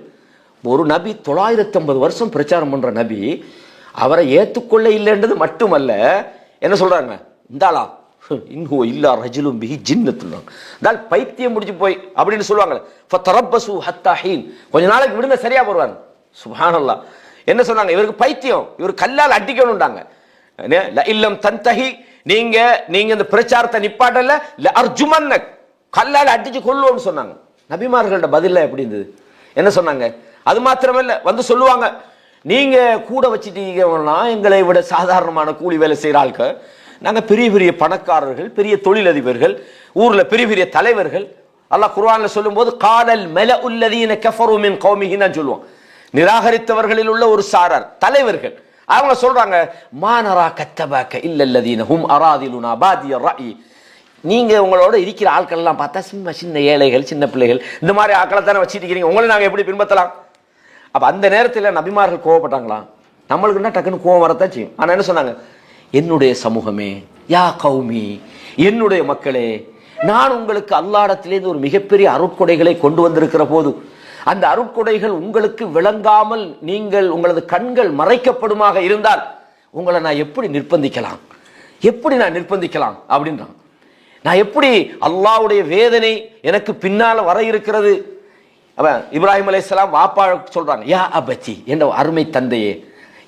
ஒரு நபி 950 வருஷம் பிரச்சாரம் பண்ற நபி, அவரை ஏத்துக்கொள்ள இல்லைன்றது மட்டுமல்ல, என்ன சொல்றாங்க, இந்தாளா இன்ஹுவ இல்லா ரஜுலும் பிஹி ஜின்னத்துன், இந்தால் பைத்தியம் முடிச்சு போய் அப்படின்னு சொல்லுவாங்க. ஃபதரப்பசு ஹத்தா ஹீன், கொஞ்ச நாளைக்கு விடுங்க சரியா போடுவாங்க. சுப்ஹானல்லாஹ், என்ன சொன்னாங்க, இவருக்கு பைத்தியம், இவர் கல்லால் அடிக்கணும்டாங்க. இல்லம் தன்தஹி, நீங்க இந்த பிரச்சாரத்தை நிப்பாட்டல, அர்ஜுமன்னக், கல்லால் அடிச்சு கொல்லுவோம்னு சொன்னாங்க. நபிமார்களோட பதில எப்படி இருந்தது? என்ன சொன்னாங்க? அது மாத்திரமல்ல, சொல்லுவாங்க, நீங்க கூட வச்சுட்டீங்கன்னா எங்களை விட சாதாரணமான கூலி வேலை செய்யற ஆட்கள், நாங்க பெரிய பெரிய பணக்காரர்கள், பெரிய தொழிலதிபர்கள், ஊர்ல பெரிய பெரிய தலைவர்கள். அல்லாஹ் குர்ஆன்ல சொல்லும்போது காலல் மலஉல்லதீன கஃபரு மின் கௌமிஹின்னு சொல்லுவான். நிராகரித்தவர்களில் உள்ள ஒரு சாரார் தலைவர்கள், அவங்க சொல்றாங்க, மானரா கத்தபாக்க இல்லல்லதீன ஹும் அராதிலுனா பாதிய ரஅய், நீங்க உங்களோட இருக்கிற ஆட்கள் எல்லாம் பார்த்தா சின்ன ஏழைகள், சின்ன பிள்ளைகள், இந்த மாதிரி ஆட்களை தானே வச்சுட்டு இருக்கீங்க, உங்களை நாங்க எப்படி பின்பற்றலாம்? அப்ப அந்த நேரத்தில் நபிமார்கள் கோவப்பட்டாங்களா? நம்மளுக்குன்னா டக்குன்னு கோவம் வரத்தான் செய்யும். ஆனா என்ன சொன்னாங்க, என்னுடைய சமூகமே, யா கௌமி, என்னுடைய மக்களே, நான் உங்களுக்கு அல்லாஹ்விடத்திலிருந்து ஒரு மிகப்பெரிய அருட்கொடைகளை கொண்டு வந்திருக்கிற போது, அந்த அருட்கொடைகள் உங்களுக்கு விளங்காமல் நீங்கள் உங்களது கண்கள் மறைக்கப்படுமாக இருந்தால் உங்களை நான் எப்படி நிர்பந்திக்கலாம், அப்படின்றான். நான் எப்படி, அல்லாஹ்வுடைய வேதனை எனக்கு பின்னால வர இருக்கிறது. இப்ராஹிம் அலைஹிஸ்ஸலாம் வாப்பா சொல்றாங்க, யா அபதி, என்ற அருமை தந்தையே,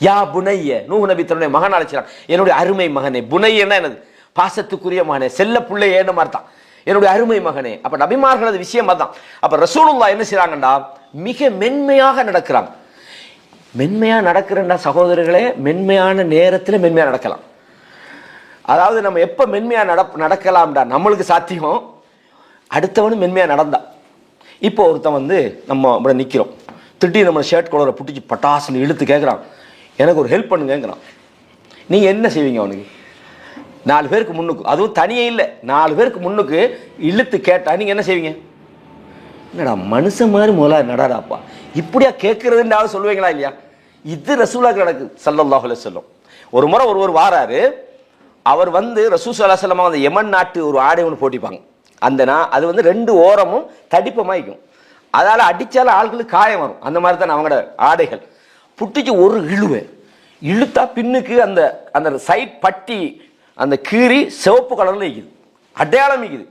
யா புனைய, நூஹ் நபி தன்னுடைய மகன் அழைச்சான், என்னுடைய அருமை மகனே. புனையன்னா என்னது? பாசத்துக்குரிய மகனே, செல்ல பிள்ளையேன்னு அர்த்தம், என்னுடைய அருமை மகனே. அப்ப நபிமார்களது விஷயம் அதான். அப்ப ரசூலுல்லாஹ் என்ன செய்றாங்கடா, மிக மென்மையாக நடக்கிறாங்க. மென்மையா நடக்கிறா சகோதரர்களே, மென்மையான நேரத்தில் மென்மையா நடக்கலாம். அதாவது நம்ம எப்ப மென்மையா நடக்கலாம்டா, நம்மளுக்கு சாத்தியம், அடுத்தவனும் மென்மையா நடந்தா. இப்போ ஒருத்தன் நம்ம இப்படி நிக்கிறோம், திட்டி நம்ம ஷர்ட் கலரை புட்டிச்சு பட்டாசுன்னு இழுத்து கேட்குறான், எனக்கு ஒரு ஹெல்ப் பண்ணுங்கிறான். நீங்க என்ன செய்வீங்க? அவனுக்கு 4 பேருக்கு முன்னுக்கு, அதுவும் தனியே இல்லை, 4 பேருக்கு முன்னுக்கு இழுத்து கேட்டா நீங்க என்ன செய்வீங்க? என்னடா மனுஷன் மாதிரி முதல்ல நடாடாப்பா, இப்படியா கேட்கறதுன்னு சொல்லுவீங்களா இல்லையா? இது ரசூலுல்லாஹ்க்கு நடக்குது ஸல்லல்லாஹு அலைஹி வஸல்லம். ஒரு முறை ஒருவர் வாராரு, அவர் ரசூல் ஸல்லல்லாஹு அலைஹி வஸல்லம் அந்த யமன் நாட்டு ஒரு ஆடை ஒன்று போட்டிப்பாங்க. அது 2 ஓரமும் தடிப்பமாய்க்கும், அதால அடிச்சாலும் ஆள்களுக்கு காயம் வரும். அந்த மாதிரி தான் அவங்களோட ஆடைகள். புட்டிக்கு ஒரு இழுத்தா பின்னுக்கு அந்த அந்த சைட் பட்டி அந்த கீறி சிவப்பு கலர்ல இருக்குது, அடையாளம் இருக்குது.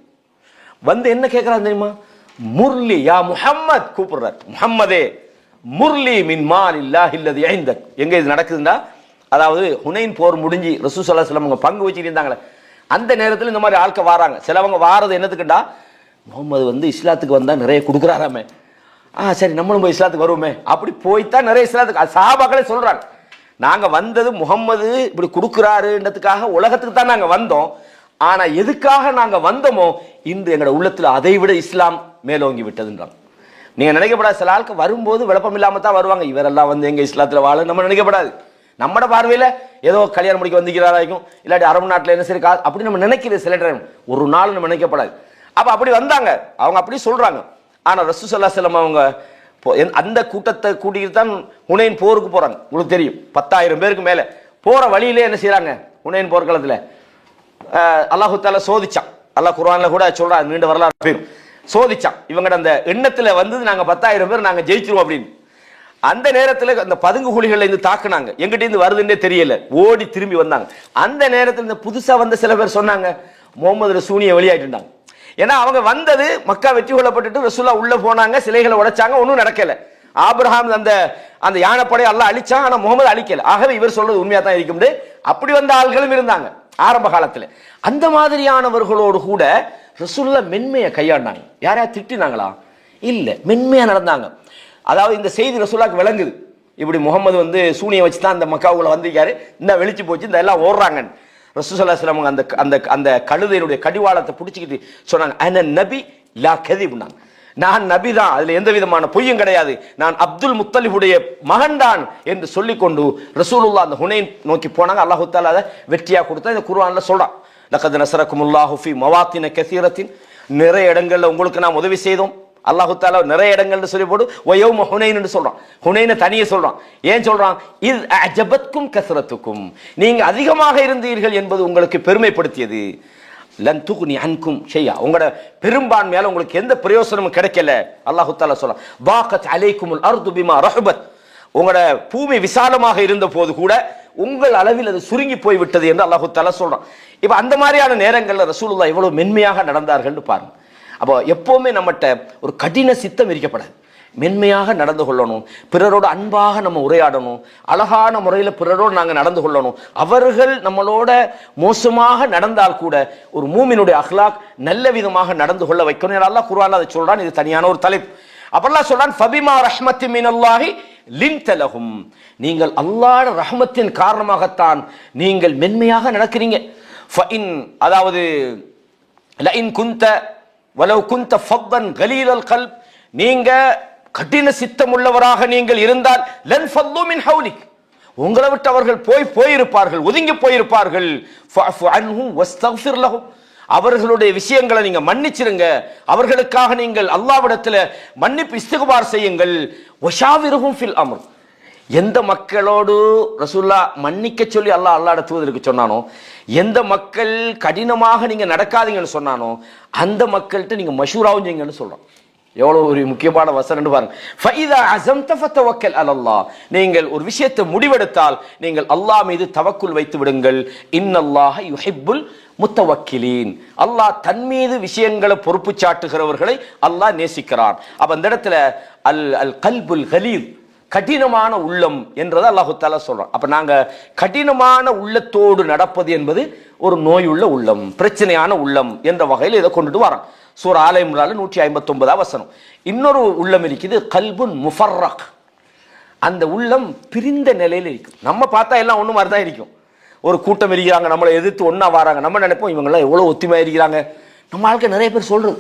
என்ன கேட்கிறான் தெரியுமா? முர்லி யா முஹம்மத், கூப்பிடுறார், முஹம்மதே முர்லி மின் மாலில்லாஹி அல்லதி இந்தக். எங்க இது நடக்குதுன்னா, அதாவது ஹுனைன் போர் முடிஞ்சு ரசூல் ஸல்லல்லாஹு அலைஹி வஸல்லம் பங்கு வச்சுட்டு இருந்தாங்களே, அந்த நேரத்தில் இந்த மாதிரி ஆட்கள் வாராங்க. சிலவங்க வாரது என்னத்துக்குண்டா, முகமது இஸ்லாத்துக்கு வந்தா நிறைய கொடுக்குறாராமே, சரி நம்மளும் போய் இஸ்லாத்துக்கு வருவோமே, அப்படி போய்த்தான் நிறைய இஸ்லாத்துக்கு சஹாபாக்களே சொல்றாங்க. நாங்க வந்தது முகம்மது இப்படி கொடுக்கிறாருன்றதுக்காக உலகத்துக்கு தான் நாங்க வந்தோம். ஆனா எதுக்காக நாங்க வந்தோமோ இன்று எங்களோட உள்ளத்துல அதை விட இஸ்லாம் மேலோங்கி விட்டதுன்றாங்க. நீங்க நினைக்கப்படாது, சில ஆளுக்கு வரும்போது விளப்பம் இல்லாம தான் வருவாங்க. இவரெல்லாம் வந்து எங்க இஸ்லாத்துல வாழ நம்ம நினைக்கப்படாது. நம்மட பார்வையில ஏதோ கல்யாணம் முடிக்க வந்திருக்கிறாராக்கும், இல்லாட்டி அரபு நாட்டில் என்ன சரி அப்படி நம்ம நினைக்கிறது சில டைம். ஒரு நாள் நம்ம நினைக்கப்படாது. அப்ப அப்படி வந்தாங்க, அவங்க அப்படி சொல்றாங்க. ஆனா ரசூல் ஸல்லல்லாஹு அலைஹி வஸல்லம் அவங்க அந்த கூட்டத்தை கூட்டிட்டு தான் ஹுனைன் போருக்கு போறாங்க. உங்களுக்கு தெரியும், 10,000 பேருக்கு மேல போற வழியிலே என்ன செய்யறாங்க, ஹுனைன் போர்க்களத்துல அல்லாஹு தஆலா சோதிச்சான். அல்லாஹ் குர்ஆன்ல கூட சொல்றான், நீண்ட வரலாறு பேரும் சோதிச்சான். இவங்கட அந்த எண்ணத்துல வந்து நாங்க 10,000 பேர் நாங்க ஜெயிச்சிருவோம் அப்படின்னு. அந்த நேரத்துல அந்த பதுங்கு குழிகள்ல இருந்து தாக்குனாங்க, எங்கிட்ட இருந்து வருதுன்னே தெரியல, ஓடி திரும்பி வந்தாங்க. அந்த நேரத்தில் இந்த புதுசா வந்த சில பேர் சொன்னாங்க, முகமது ரசூனியை வெளியாயிட்டாங்க. ஏன்னா அவங்க வந்தது மக்கா வெற்றி கொள்ளப்பட்டுட்டு ரசூலா உள்ள போனாங்க, சிலைகளை உடைச்சாங்க, ஒன்றும் நடக்கல. ஆபிரகாம் அந்த அந்த யானைப்படை அல்லாஹ் அழிச்சான், ஆனா முகமது அழிக்கல. ஆகவே இவர் சொல்றது உண்மையா தான் இருக்கும். அப்படி வந்த ஆள்களும் இருந்தாங்க ஆரம்ப காலத்துல. அந்த மாதிரியானவர்களோடு கூட ரசூலுல்லாஹ் மென்மையை கையாண்டாங்க. யாரையா திட்டினாங்களா? இல்ல, மென்மையா நடந்தாங்க. அதாவது இந்த செய்தி ரசூலுல்லாஹ்க்கு விளங்குது, இப்படி முகமது வந்து சூனியை வச்சு தான் அந்த மக்காவுக்குள்ள வந்திருக்காரு, இந்த வெளிச்சு போச்சு, இந்த எல்லாம் ஓடுறாங்க. ரசூல் ஸல்லல்லாஹு அலைஹி வஸல்லம் அந்த அந்த அந்த கழுதையினுடைய கடிவாளத்தை பிடிச்சிக்கிட்டு சொன்னாங்க, அன நபி லா கதிப்னாங்க, நான் நபி தான், அதுல எந்த விதமான பொய்யும் கிடையாது, நான் அப்துல் முத்தலிபுடைய மகன் தான் என்று சொல்லிக்கொண்டு ரசூலுல்லாஹ் அந்த ஹுனைன் நோக்கி போனாங்க. அல்லாஹ் தஆலா அதை வெற்றியா கொடுத்தா இந்த குர்ஆன்ல சொல்றான், லகத் நஸரகுமுல்லாஹு ஃபீ மவாத்தின கஸீரத்தின், நிறைய இடங்கள்ல உங்களுக்கு நாம் உதவி செய்தோம். அல்லாஹு தஆலா நிறைய இடங்கள்னு சொல்லி போடு வயௌம ஹுனைன்னு சொல்றான். ஹுனைனை தனியே சொல்றான். ஏன் சொல்றான்? இஸ் அஜபத்கும் கஸ்ரத்துக்கும், நீங்க அதிகமாக இருந்தீர்கள் என்பது உங்களுக்கு பெருமைப்படுத்தியது. லன் துக்னி அன்கும் ஷையா, உங்களோட பெரும்பான்மையால உங்களுக்கு எந்த பிரயோசனமும் கிடைக்கல. அல்லாஹு தஆலா சொல்றான், பாகத் அலைக்குமுல் அர்து பிமா ரஹபத், உங்களோட பூமி விசாலமாக இருந்த போது கூட உங்கள் அளவில் அது சுருங்கி போய் விட்டது என்று அல்லாஹு தஆலா சொல்றான். இப்ப அந்த மாதிரியான நேரங்கள்ல ரசூலுல்லாஹ் எவ்வளவு மென்மையாக நடந்தார்கள் பாருங்க. அப்போ எப்பவுமே நம்மகிட்ட ஒரு கடின சித்தம் இருக்கப்படாது, மென்மையாக நடந்து கொள்ளணும், பிறரோடு அன்பாக நம்ம உரையாடணும், அழகான முறையில் பிறரோடு நாங்கள் நடந்து கொள்ளணும். அவர்கள் நம்மளோட மோசமாக நடந்தால் கூட ஒரு மூமினுடைய அஹ்லாக் நல்ல விதமாக நடந்து கொள்ள வைக்கணும். அல்லாஹ் குர்ஆன்ல அதை சொல்றான், இது தனியான ஒரு தலைப்பு. அப்பெல்லாம் சொல்றான், ஃபபிமா ரஹ்மத்தி மினல்லாஹி லின்த லஹும், நீங்கள் அல்லாஹ்வுடைய ரஹ்மத்தின் காரணமாகத்தான் நீங்கள் மென்மையாக நடக்கிறீங்க. ஃபஇன், அதாவது லஇன் குன்த வலவ் குன்த ஃபத்தன் கலீலல் கல்ப், நீங்க கடின சித்தம் உள்ளவராக நீங்கள் இருந்தால் லன் ஃபல்லு மின் ஹவுலிக், உங்களை விட்டு அவர்கள் போயிருப்பார்கள், ஒதுங்கி போயிருப்பார்கள். ஃபஅஃபு அன்ஹும் வஸ்தக்ஃபிர் லஹும், அவர்களுடைய விஷயங்களை நீங்க மன்னிச்சிருங்க, அவர்களுக்காக நீங்கள் அல்லாஹ்விடத்துல மன்னிப்பு இஸ்திக்பார் செய்யுங்கள். வஷாவிருஹும் ஃபில் அம்ர், எந்த மக்களோடு ரசூலுல்லாஹ் மன்னிக்க சொல்லி அல்லாஹ்வோட தூதருக்கு சொன்னானோ, எந்த மக்கள் கடினமாக நீங்க நடக்காதீங்கன்னு சொன்னானோ அந்த மக்கள்கிட்ட நீங்க மஷூராவும் செய்யுங்கன்னு சொல்றோம். எவ்வளவு ஒரு முக்கியமான வசனம் பாருங்க. ஃபஇதா அஸம்த ஃபதவக்கல் அலல்லாஹ், நீங்கள் ஒரு விஷயத்தை முடிவெடுத்தால் நீங்கள் அல்லாஹ் மீது தவக்குல் வைத்து விடுங்கள். இன்னல்லாஹ யுஹிப்புல் முத்தவக்கிலீன், அல்லாஹ் தன் மீது விஷயங்களை பொறுப்பு சாட்டுகிறவர்களை அல்லாஹ் நேசிக்கிறான். அப்ப அந்த இடத்துல அல் அல் கல்புல் கலீத், கடினமான உள்ளம் என்றதை அல்லாஹு தஆலா சொல்றான். அப்ப நாங்க கடினமான உள்ளத்தோடு நடப்பது என்பது ஒரு நோயுள்ள உள்ளம், பிரச்சனையான உள்ளம் என்ற வகையில் இதை கொண்டுட்டு வரான். சூரா ஆல இம்ரான்ல 159 வசனம். இன்னொரு உள்ளம் இருக்குது, கல்புன் முஃபர்ரக், அந்த உள்ளம் பிரிந்த நிலையில இருக்கும். நம்ம பார்த்தா எல்லாம் ஒண்ணு மாதிரி தான் இருக்கும். ஒரு கூட்டம் இருக்கிறாங்க, நம்மளை எதிர்த்து ஒன்னா வராங்க, நம்ம நினைப்போம் இவங்கெல்லாம் எவ்வளவு ஒத்துமையா இருக்கிறாங்க. நம்ம ஆளுக்கு நிறைய பேர் சொல்றது,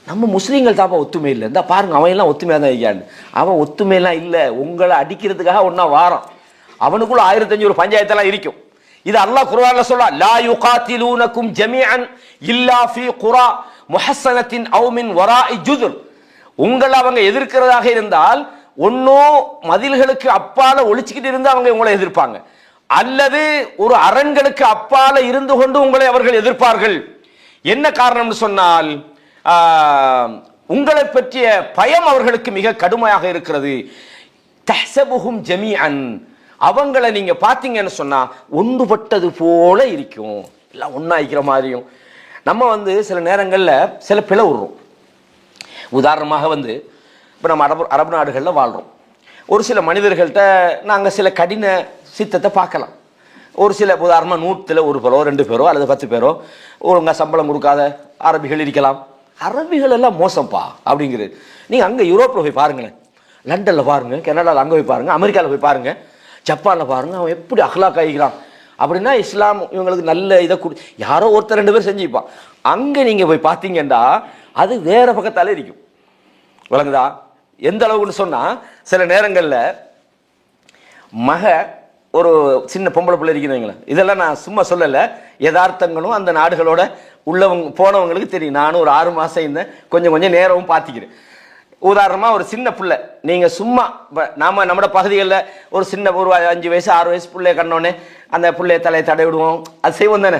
நம்ம முஸ்லீம்கள் தாப்பா ஒத்துமை இல்லை, இந்த பாருங்க அவன் எல்லாம் ஒத்துமையா தான் இருக்கான்னு. அவன் ஒத்துமையெல்லாம் இல்லை, உங்களை அடிக்கிறதுக்காக ஒன்னா வாரம், அவனுக்குள்ள 1500 பஞ்சாயத்தெல்லாம் இருக்கும். இது அல்லாஹ் குர்ஆன்ல சொல்றா, லா யுகாத்திலூனகும் ஜமீஅன் இல்லா ஃபீ குரா முஹஸ்ஸனத்தின் அவ் மின் வராஇ ஜுதுர், உங்களை அவங்க எதிர்க்கிறதாக இருந்தால் ஒன்னோ மதில்களுக்கு அப்பால ஒளிச்சுக்கிட்டு இருந்து அவங்க உங்களை எதிர்ப்பாங்க, அல்லது ஒரு அரண்களுக்கு அப்பால இருந்து கொண்டு உங்களை அவர்கள் எதிர்ப்பார்கள். என்ன காரணம்னு சொன்னால் உங்களை பற்றிய பயம் அவர்களுக்கு மிக கடுமையாக இருக்கிறது. தஹ்சபுஹும் ஜமீஅன், அவங்களை நீங்க பாத்தீங்கன்னு சொன்னா ஒன்றுபட்டது போல இருக்கும், எல்லாம் ஒன்னா இருக்கிற மாதிரியும். நம்ம சில நேரங்கள்ல சில பிழை விடுறோம். உதாரணமாக இப்ப நம்ம அரபு நாடுகள்ல வாழ்றோம். ஒரு சில மனிதர்கள்ட்ட நாங்க சில கடின சித்தத்தை பார்க்கலாம். ஒரு சில உதாரணமா 100ல் 1 பேரோ 2 பேரோ அல்லது 10 பேரோ ஒழுங்கா சம்பளம் கொடுக்காத அரபிகள் இருக்கலாம். அரபிகள் எல்லாம் மோசம்ப்பா அப்படிங்கிறது. நீங்க அங்க யூரோப்ல போய் பாருங்களேன், லண்டன்ல பாருங்க, கனடால அங்க போய் பாருங்க, அமெரிக்கால போய் பாருங்க, ஜப்பானில் பாருங்க அவன் எப்படி அஹ்லாக் ஆகிக்கிறான் அப்படின்னா இஸ்லாம் இவங்களுக்கு நல்ல இதை யாரோ ஒருத்தர் 2 பேர் செஞ்சுப்பான். அங்கே நீங்கள் போய் பார்த்தீங்கன்னா அது வேற பக்கத்தாலே இருக்கும். விளங்குதா? எந்த அளவுக்குன்னு சொன்னால் சில நேரங்களில் ஒரு சின்ன பொம்பளை பிள்ளை இருக்கிறவங்களே, இதெல்லாம் நான் சும்மா சொல்லலை, யதார்த்தங்களும் அந்த நாடுகளோட உள்ளவங்க போனவங்களுக்கு தெரியும். நானும் ஒரு 6 மாதம் இருந்தேன், கொஞ்சம் நேரமும் பார்த்திக்கிறேன். உதாரணமாக ஒரு சின்ன பிள்ளை, நீங்கள் சும்மா நம்ம பகுதிகளில் ஒரு சின்ன ஒரு 5 வயசு 6 வயசு பிள்ளைய கண்ணோடனே அந்த பிள்ளைய தலையை தடை விடுவோம், அது செய்வோம் தானே,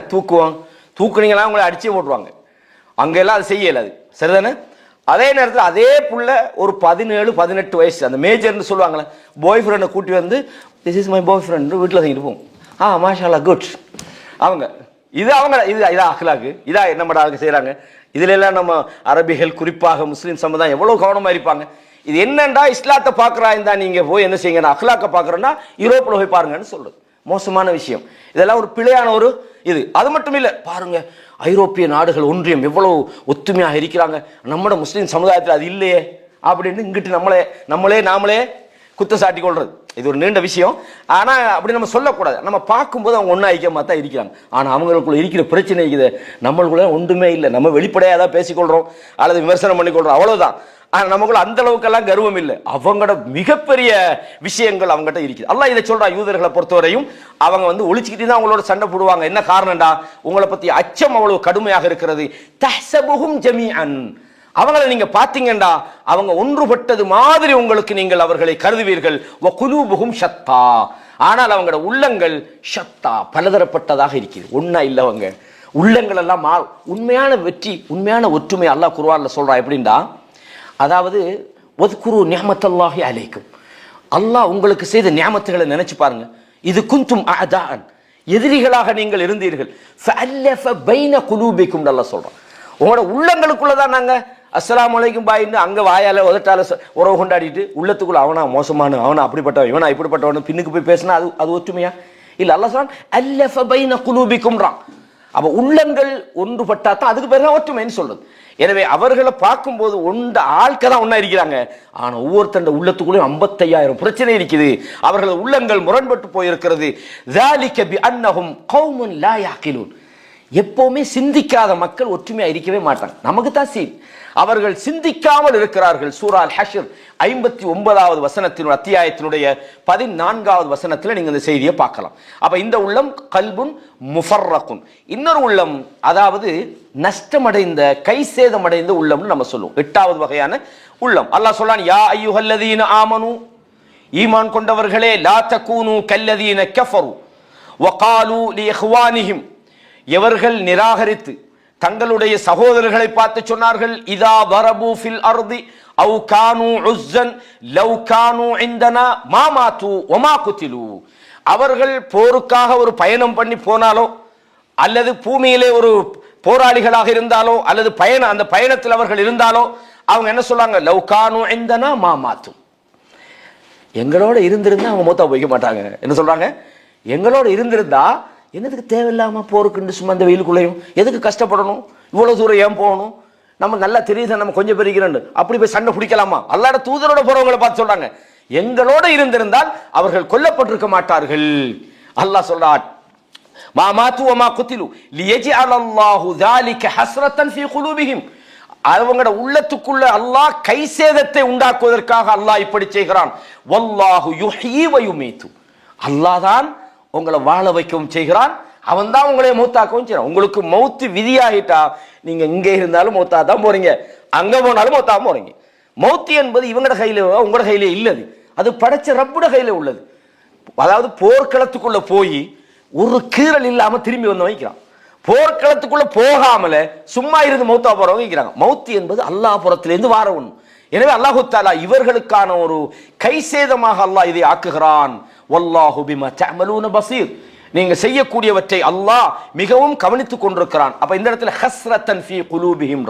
தூக்குனீங்களா உங்களை அடிச்சே போட்டுருவாங்க. அங்கெல்லாம் அது செய்யலை, அது சரிதானே. அதே நேரத்தில் அதே புள்ள ஒரு 17-18 வயசு, அந்த மேஜர்னு சொல்லுவாங்களே, பாய் ஃப்ரெண்டை கூட்டி வந்து this is my boy friend வீட்டில் தான் இருப்போம். மாஷால்லா குட். இதா அஹ்லாக்கு, இதா நம்மட ஆளுக்கு செய்கிறாங்க. இதுல எல்லாம் நம்ம அரபிகள் குறிப்பாக முஸ்லீம் சமுதாயம் எவ்வளவு கவனமா இருப்பாங்க. இது என்னண்டா இஸ்லாத்தை பார்க்குறாய்ந்தா நீங்க போய் என்ன செய்யுங்க, அஹ்லாக்க பார்க்குறோன்னா யூரோப்பில் போய் பாருங்கன்னு சொல்றது மோசமான விஷயம். இதெல்லாம் ஒரு பிழையான ஒரு இது. அது மட்டும் இல்லை, பாருங்க ஐரோப்பிய நாடுகள் ஒன்றியம் எவ்வளவு ஒத்துமையாக இருக்கிறாங்க, நம்மட முஸ்லீம் சமுதாயத்தில் அது இல்லையே அப்படின்னு இங்கிட்டு நாமளே குத்த சாட்டி கொள்றது. இது ஒரு நீண்ட விஷயம். ஆனா அப்படி நம்ம சொல்லக்கூடாது. நம்ம பார்க்கும்போது அவங்க ஒன்றா ஐக்கியமாக தான் இருக்கிறாங்க. ஆனா அவங்களுக்குள்ள இருக்கிற பிரச்சனை இருக்குது, நம்மளுக்குள்ள ஒன்றுமே இல்லை. நம்ம வெளிப்படையாக தான் பேசிக்கொள்றோம் அல்லது விமர்சனம் பண்ணிக்கொள்றோம், அவ்வளவுதான். ஆனா நமக்குள்ள அந்த அளவுக்கெல்லாம் கர்வம் இல்லை. அவங்களோட மிகப்பெரிய விஷயங்கள் அவங்ககிட்ட இருக்குது. அல்லாஹ் இதை சொல்றா, யூதர்களை பொறுத்தவரையும் அவங்க ஒழிச்சுக்கிட்டு தான் அவங்களோட சண்டை போடுவாங்க. என்ன காரணம்டா, உங்களை பத்தி அச்சம் அவ்வளவு கடுமையாக இருக்கிறது. தஹ்சபுஹும் ஜமீஅன், அவங்களை நீங்க பாத்தீங்கண்டா அவங்க ஒன்றுபட்டது மாதிரி உங்களுக்கு நீங்கள் அவர்களை கருதுவீர்கள். வகுலூபுகும் ஷத்தா, ஆனால் அவங்களோட உள்ளங்கள் ஷத்தா பலதரப்பட்டதாக இருக்குது. ஒன்னா இல்லவங்க உள்ளங்கள் எல்லாம் உண்மையான வெற்றி, உண்மையான ஒற்றுமை அல்லாஹ் குர்ஆன்ல சொல்றா. எப்படின்னா, அதாவது வத்குரு நிஅமத்தல்லாஹி அலைக்கும், அல்லாஹ் உங்களுக்கு செய்த நியாமத்துகளை நினைச்சு பாருங்க. இது குந்தும் அஅதான், எதிரிகளாக நீங்கள் இருந்தீர்கள். ஃபஅல்லஃப பைன குலூபிக்கும் அல்லாஹ் சொல்றான். உங்களோட உள்ளங்களுக்குள்ளதான் நாங்க அஸ்ஸலாமு அலைக்கும் பாயின்னு அங்க வாயால உதட்டால உறவு கொண்டாடிட்டு உள்ளத்துக்குள்ள அவனா மோசமான, அவனா அப்படிப்பட்டவன், இவனா இப்படிப்பட்டவன் பின்னுக்கு போய் பேசினா அது ஒற்றுமையா இல்ல. அல்லாஹ் சொல்றான் அல்லஃப பைன குலூபிக்கும்றான். அப்ப உள்ளங்கள் ஒன்றுபட்டா தான் அதுக்கு பேர் தான் ஒற்றுமைன்னு சொல்றது. எனவே அவர்களை பார்க்கும்போது ஆட்கள் தான் ஒன்னா இருக்கிறாங்க. ஆனா ஒவ்வொருத்தண்ட உள்ளத்துக்குள்ளேயும் 55,000 பிரச்சனை இருக்குது. அவர்களது உள்ளங்கள் முரண்பட்டு போயிருக்கிறது. ذَلِكَ بِأَنَّهُمْ قَوْمٌ لَا يَعْقِلُونَ. எப்பவுமே சிந்திக்காத மக்கள் ஒற்றுமையா இருக்கவே மாட்டாங்க. நமக்கு தான் அவர்கள் சிந்திக்காமல் இருக்கிறார்கள். சூரா அல் ஹஷ்ர் 59வது வசனத்தின் அத்தியாயத்தினுடைய 14வது வசனத்தில் நீங்க இந்த செய்தியை பார்க்கலாம். அப்ப இந்த உள்ளம் கல்புன் முஃபர்ரகுன். இன்னொரு உள்ளம், அதாவது நஷ்டமடைந்த கைசேதமடைந்த உள்ளம்னு நம்ம சொல்லுவோம். 8வது வகையான உள்ளம். அல்லாஹ் சொல்றான், யா அய்யுஹல்லதீன ஆமனு, ஈமான் கொண்டவர்களே, லா தகூனு கல்லதீன கஃபரு வகாலு லிஇஹ்வானிஹிம், எவர்கள் நிராகரித்து தங்களுடைய சகோதரர்களை பார்த்து சொன்னார்கள், இதா வரபு ஃபில் அர்தி அவ் கானு உஸ்ஸன் லவ் கானு இந்தனா மா மாது வமா குதிலு, அவர்கள் போருக்காக ஒரு பயணம் பண்ணி போனாலோ அல்லது பூமியிலே ஒரு போராளிகளாக இருந்தாலோ அல்லது அந்த பயணத்தில் அவர்கள் இருந்தாலோ அவங்க என்ன சொல்றாங்க, லவ் கானு இந்தனா மா மாது, எங்களோட இருந்திருந்தா அவங்க மூத்தா போய்க்க மாட்டாங்க. என்ன சொல்றாங்க, எங்களோட இருந்திருந்தா என்னதுக்கு தேவையில்லாம போருக்குண்டு சும்மா அந்த வெயிலுக்குள்ளையும் எதுக்கு கஷ்டப்படணும், இவ்வளவு தூரம் ஏன் போகணும், நம்ம நல்லா தெரியுது நம்ம கொஞ்சம் பெருகிறோம் அப்படி போய் சண்டை பிடிக்கலாமா. அல்லாஹ்வோட தூதரோட போறவங்களை பார்த்து சொல்றாங்க, எங்களோட இருந்திருந்தால் அவர்கள் கொல்லப்பட்டிருக்க மாட்டார்கள். அல்லாஹ் சொல்றார், மா மாது வமா குதிலு லியஜஅலல்லாஹு ذلك ஹஸ்ரத்தன் ஃபீ குலூபிஹிம், அவங்களோட உள்ளத்துக்குள்ள அல்லாஹ் கைசேதத்தை உண்டாக்குவதற்காக அல்லாஹ் இப்படி செய்கிறான். வல்லாஹு யுஹ்யி வ யுமீது, அல்லாஹ் தான் உங்களை வாழ வைக்கவும் செய்கிறான், அவன் தான் உங்களை மௌத்தாக்கவும் செய்யறான். உங்களுக்கு மௌத்து விதியாகிட்டா நீங்க இங்கே இருந்தாலும் மௌத்தா தான் போறீங்க, அங்க போனாலும் மௌத்தா போறீங்க. மௌத்து என்பது இவங்களோட கையில உங்களோட கையில இல்லது, அது படைச்ச ரப்போட கையில உள்ளது. அதாவது போர்க்களத்துக்குள்ள போய் ஒரு கீறல் இல்லாம திரும்பி வந்து வைக்கிறான். போர்க்களத்துக்குள்ள போகாமல சும்மா இருந்து மௌத்தா போறவங்க வைக்கிறாங்க. மௌத்து என்பது அல்லாஹ் புறத்திலிருந்து வார ஒண்ணு. எனவே அல்லாஹு தஆலா இவர்களுக்கான ஒரு கைசேதமாக அல்லாஹ் இதை ஆக்குகிறான். வல்லாஹு பிமா தஅமலூன பஸீர், நீங்க செய்யக்கூடியவற்றை அல்லாஹ் மிகவும் கவனித்துக் கொண்டிருக்கிறான். அப்ப இந்த இடத்துல ஹஸ்ரத்தன் ஃபீ குலூபிஹிம்,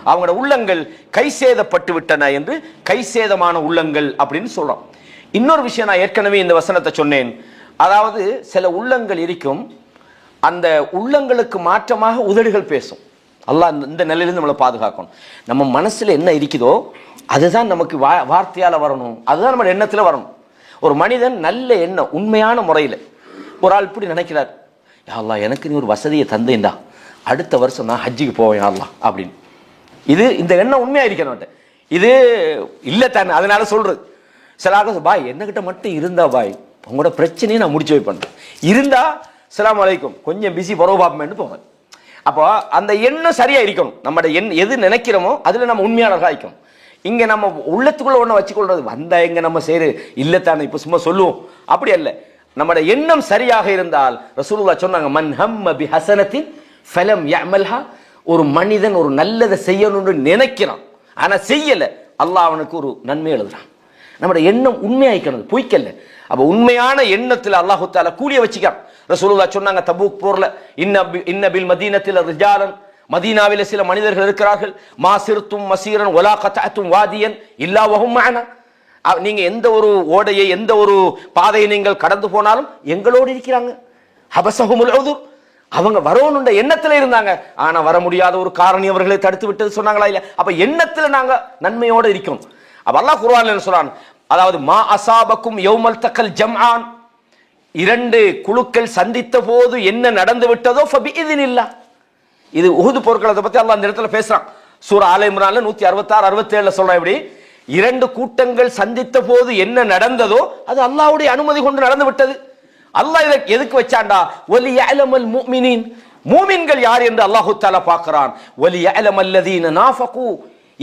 அவங்களோட உள்ளங்கள் கைசேதப்பட்டு விட்டன என்று, கைசேதமான உள்ளங்கள் அப்படின்னு சொல்றோம். இன்னொரு விஷயம், நான் ஏற்கனவே இந்த வசனத்தை சொன்னேன், அதாவது சில உள்ளங்கள் இருக்கும், அந்த உள்ளங்களுக்கு மாற்றமாக உதடுகள் பேசும். அல்லாஹ் இந்த நிலையிலிருந்து நம்மளை பாதுகாக்கணும். நம்ம மனசுல என்ன இருக்குதோ அதுதான் நமக்கு வார்த்தையால வரணும், அதுதான் நம்ம எண்ணத்துல வரணும். ஒரு மனிதன் நல்ல எண்ணம் உண்மையான முறையில் ஒரு ஆள் இப்படி நினைக்கிறார், யா அல்லாஹ் எனக்கு நீ ஒரு வசதியை தந்தேன்டா, அடுத்த வருஷம் நான் ஹஜ்ஜிக்கு போவேன் யா அல்லாஹ் அப்படின்னு. இது இந்த எண்ணம் உண்மையா இருக்கணும். இது இல்லை தானே, அதனால சொல்றது. சில ஆக பாய் என்னகிட்ட மட்டும் இருந்தா பாய் உங்களோட பிரச்சனையை நான் முடிச்சு வைப்பேன், இருந்தா அஸ்ஸலாமு அலைக்கும் கொஞ்சம் பிஸி பரவ பாப்பேன்னு போவேன். அப்போ அந்த எண்ணம் சரியா இருக்கணும். நம்மட எது நினைக்கிறோமோ அதுல நம்ம உண்மையானவர்களா இருக்கணும். இங்க நம்ம உள்ளத்துக்குள்ள ஒண்ணு வச்சுக்கொள்றது வந்தா எங்க நம்ம செய்யற இல்லத்தானே இப்ப சும்மா சொல்லுவோம், அப்படி அல்ல. நம்மட எண்ணம் சரியாக இருந்தால் ரசூலுல்லாஹ் சொன்னாங்க, மன் ஹம்ம பி ஹஸனத்தின் ஃபலம் யஅமல்ஹா, ஒரு மனிதன் ஒரு நல்லதை செய்யணும்னு நினைக்கிறான் ஆனா செய்யல, அல்லாஹ் அவனுக்கு ஒரு நன்மை எழுதுறான். நம்மட எண்ணம் உண்மையாயிக்கணும், பொய்க்கல்ல. அப்ப உண்மையான எண்ணத்துல அல்லாஹு தஆலா கூலிய வச்சுக்கான். ரசூலுல்லாஹ் சொன்னாங்க தபூக் போர்ல, இன்ன பில் மதீனத்தில் ரிஜாலன், மதீனாவில சில மனிதர்கள் இருக்கிறார்கள், மாசிர்தும் மசீரன் வலா கதஅதும் வாதியன் இல்லா வஹும் மஅனா, நீங்க எந்த ஒரு ஓடையை எந்த ஒரு பாதையை நீங்கள் கடந்து போனாலும் எங்களோடு இருக்கிறாங்க. ஹபஸஹுமுல் உதுர், அவங்க வரணுன்ற எண்ணத்துல இருந்தாங்க ஆனா வர முடியாத ஒரு காரணி அவர்களை தடுத்து விட்டது சொன்னாங்களா இல்ல? அப்ப எண்ணத்துல நாங்க நன்மையோட இருக்கோம். அப்ப அல்லாஹ் குர்ஆன்ல என்ன சொல்றான், அதாவது மா அஸாபக்கும் யௌமல் தக்கல் ஜம்ஆன், இரண்டு குழுக்கள் சந்தித்த போது என்ன நடந்து விட்டதோ ஃபபிஇذنில்லாஹ். இது உஹுது போர்க்களத்தை பத்தி அல்லாஹ் இந்த இடத்துல பேசுறான். சூரா ஆல இம்ரான்ல 166 67ல சொல்றான், இப்படி இரண்டு கூட்டங்கள் சந்தித்த போது என்ன நடந்ததோ அது அல்லாஹ்வுடைய அனுமதி கொண்டு நடந்து விட்டது. அல்லாஹ் இதை எதுக்கு வச்சான்டா, வலியஅலமல் முஃமினீன், மூமின்கள் யார் என்று அல்லாஹ் தஆலா பார்க்கிறான். வலியஅலமல்லதீன நாஃபகு,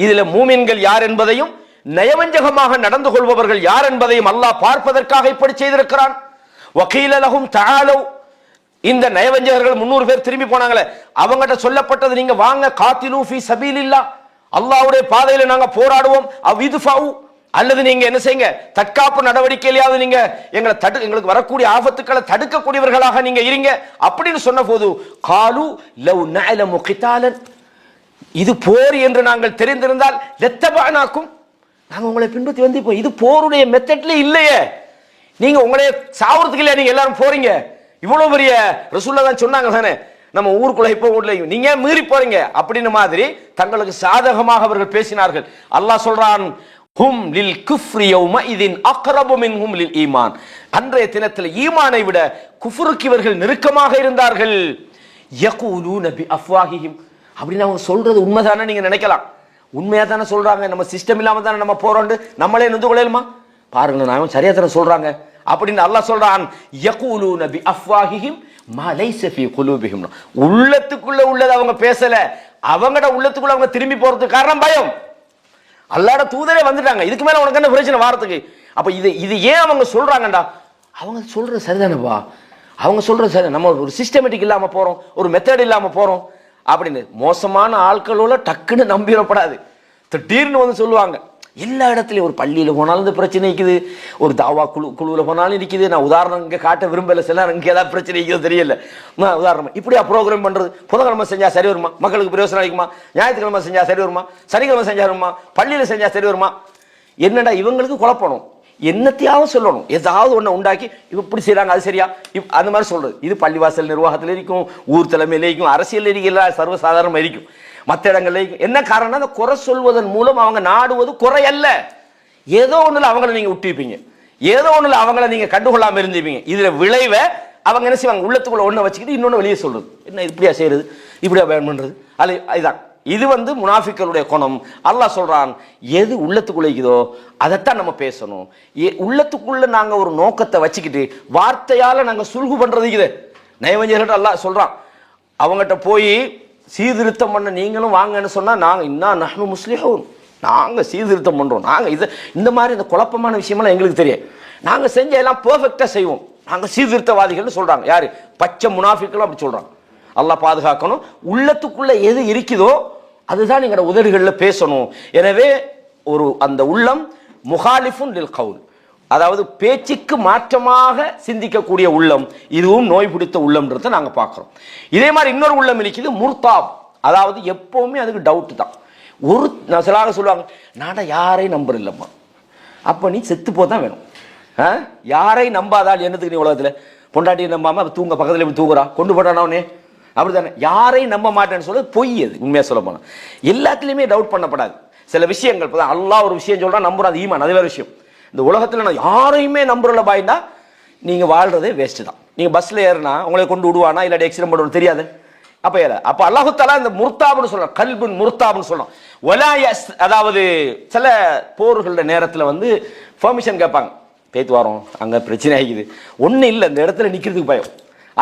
இதுல மூமின்கள் யார் என்பதையும் நயவஞ்சகமாக நடந்து கொள்பவர்கள் யார் என்பதையும் அல்லாஹ் பார்ப்பதற்காக இப்படி செய்திருக்கிறான். வகீல லஹும் தஆலு, இந்த நயவஞ்சகர்கள் 300 பேர் திரும்பி போனாங்களே அவங்ககிட்ட சொல்லப்பட்டது, நீங்க வாங்க காத்திலு ஃபீ சபீலில்லாஹ், அல்லாஹ்வுடைய பாதையில நாங்க போராடுவோம், அவிதுஃபு, அல்லது நீங்க என்ன செய்யுங்க தற்காப்பு நடவடிக்கையிலாவது நீங்க எங்களுக்கு வரக்கூடிய ஆபத்துக்களை தடுக்கக்கூடியவர்களாக நீங்க இருங்க அப்படின்னு சொன்ன போது, காலு லவ் நஅலமு கிதாலன், இது போர் என்று நாங்கள் தெரிந்திருந்தால் லத்தபஅனாக்கும், நாங்க உங்களை பின்பற்றி வந்து இப்போ இது போருடைய மெத்தட்ல இல்லையே, நீங்க உங்களே சாவறதுக்கு இல்லையா நீங்க எல்லாரும் போறீங்க, இவ்வளவு பெரிய ரசூலுல்லாஹ் தான் சொன்னாங்க தானே நம்ம ஊருக்குள்ள இப்போ ஊர்ல நீங்க மீறி போறீங்க அப்படின்னு மாதிரி தங்களுக்கு சாதகமாக அவர்கள் பேசினார்கள். அல்லாஹ் சொல்றான், ஹும் லில் குஃப்ரி யௌமஇதின் அக்ரபு மின்ஹும் லில் ஈமான், அன்றைய தினத்தில் ஈமானை விட குஃப்ருக்கு இவர்கள் நெருக்கமாக இருந்தார்கள். யகூலூன பி அஃப்வாஹிஹிம், அப்படின்னு அவங்க சொல்றது உண்மைதானே நீங்க நினைக்கலாம், உண்மையா தானே சொல்றாங்க, நம்ம சிஸ்டம் இல்லாம தானே நம்ம போறோம், நம்மளே நொந்து கொள்ளலுமா பாருங்க, நான் சரியா தானே சொல்றாங்க அப்படின்னு அல்லாஹ் சொல்றான். யகூலூன பி அஃப்வாஹிஹிம் மா லைஸ ஃபீ குலூபிஹிம், உள்ளத்துக்குள்ள உள்ளது அவங்க பேசல, அவங்கட உள்ளத்துக்குள்ள அவங்க திரும்பி போறதுக்கு காரணம் பயம். அல்லாஹ்வோட தூதரே வந்துட்டாங்க, இதுக்கு மேல உனக்கு என்ன பிரச்சனை வாரத்துக்கு? அப்ப இது ஏன் அவங்க சொல்றாங்கடா, அவங்க சொல்றது சரிதானேப்பா, அவங்க சொல்றது சரி, நம்ம ஒரு சிஸ்டமேட்டிக் இல்லாம போறோம், ஒரு மெத்தட் இல்லாம போறோம் அப்படின்னு மோசமான ஆட்களோட டக்குன்னு நம்பிடப்படாது. திடீர்னு வந்து சொல்லுவாங்க, எல்லா இடத்துலையும் ஒரு பள்ளியில் போனாலும் இந்த பிரச்சனை இருக்குது, ஒரு தாவா குழுவில் போனாலும் இருக்குது. நான் உதாரணம் இங்கே காட்ட விரும்பல, சில இங்கே ஏதாவது பிரச்சனை இருக்குதோ தெரியல, உதாரணம் இப்படியா ப்ரோக்ராம் பண்ணுறது, புதன்கிழமை செஞ்சால் சரி வருமா, மக்களுக்கு பிரயோசனம் அளிக்குமா, ஞாயிற்றுக்கிழமை செஞ்சால் சரி வருமா, சனிக்கிழமை செஞ்சா வருமா, பள்ளியில் செஞ்சால் சரி வருமா, என்னடா இவங்களுக்கு குழப்பணும், என்னத்தையாவது சொல்லணும், ஏதாவது ஒன்று உண்டாக்கி இப்படி செய்கிறாங்க அது சரியா அந்த மாதிரி சொல்றது. இது பள்ளிவாசல் நிர்வாகத்தில் இருக்கும், ஊர் தலைமையில் இருக்கும், அரசியல் இருக்கல, சர்வசாதாரணமாக இருக்கும், மற்ற இடங்கள்ல என்ன காரணம், அந்த குறை சொல்வதன் மூலம் அவங்க நாடுவது குறை அல்ல, ஏதோ ஒண்ணுல அவங்கள நீங்க விட்டுப்பீங்க, ஏதோ ஒண்ணுல அவங்கள நீங்க கண்டுகொள்ளாம இருந்துப்பீங்க. இதுல விளைவை அவங்க என்ன செய்வாங்க, உள்ளத்துக்குள்ள ஒண்ணு வச்சுக்கிட்டு இன்னொன்னு வெளியே சொல்றது, என்ன இப்படியா செய்யறது, இப்படியா பயன் பண்றது, அதுதான் இது வந்து முனாஃபிக்களுடைய குணம். அல்லாஹ் சொல்றான், எது உள்ளத்துக்குள்ள இருக்குதோ அதைத்தான் நம்ம பேசணும். உள்ளத்துக்குள்ள நாங்க ஒரு நோக்கத்தை வச்சுக்கிட்டு வார்த்தையால நாங்க சுல்கு பண்றது இது நயவஞ்சகர்கள். அல்லாஹ் சொல்றான், அவங்ககிட்ட போய் சீர்திருத்தம் பண்ண நீங்களும் வாங்கன்னு சொன்னா, நாங்க இன்னும் நஹ்னு முஸ்லிஹூன், நாங்க சீர்திருத்தம் பண்றோம், நாங்க இது இந்த மாதிரி இந்த குழப்பமான விஷயமெல்லாம் எங்களுக்கு தெரியும், நாங்க செஞ்ச எல்லாம் பெர்ஃபெக்டா செய்வோம், நாங்க சீர்திருத்தவாதிகள்னு சொல்றாங்க. யாரு? பச்சை முனாஃபிக்களும் அப்படி சொல்றாங்க. அல்லாஹ் பாதுகாக்கணும். உள்ளத்துக்குள்ள எது இருக்குதோ அதுதான் எங்களோட உதடுகள்ல பேசணும். எனவே ஒரு அந்த உள்ளம் முகாலிஃபுன் லில் கவுல், அதாவது பேச்சுக்கு மாற்றமாக சிந்திக்கக்கூடிய உள்ளம், இதுவும் நோய் பிடித்த உள்ளம்ன்றதை நாங்க பார்க்கிறோம். இதே மாதிரி இன்னொரு உள்ளம் இருக்குது, முர்தாப், அதாவது எப்பவுமே அதுக்கு டவுட் தான். ஒரு சிலாக சொல்லுவாங்க, நாட யாரை நம்பர் இல்லம்மா, அப்ப நீ செத்து போதான் வேணும். யாரை நம்பாதால் என்னத்துக்கு நீ உலகத்துல பொண்டாட்டியை நம்பாம தூங்க பக்கத்துல எப்படி தூங்குறா, கொண்டு போட்டானே அப்படித்தானே. யாரை நம்ப மாட்டேன்னு சொல்ல பொய், அது உண்மையா சொல்ல போனா எல்லாத்துலயுமே டவுட் பண்ணப்படாது. சில விஷயங்கள் அல்லாஹ் ஒரு விஷயம் சொல்றா நம்புறான், ஈமான் அது வேற விஷயம். இந்த உலகத்தில் நான் யாரையுமே நம்புறல பாய்னா நீங்க வாழ்றதே வேஸ்ட் தான். நீங்க பஸ்ல ஏறினா உங்களை கொண்டு விடுவானா இல்லாட்டி ஆக்சிடென்ட் பண்ணுவோம் தெரியாது. அப்ப அல்லாஹு தஆலா இந்த முர்தாப்னு சொல்றான், கல்புன் முர்தாப்னு சொல்றான். அதாவது சில போர்களோட நேரத்தில் வந்து பெர்மிஷன் கேட்பாங்க, பேத்து வரோம் அங்க பிரச்சனை ஆகிக்குது, ஒண்ணு இல்லை இந்த இடத்துல நிக்கிறதுக்கு பயம்.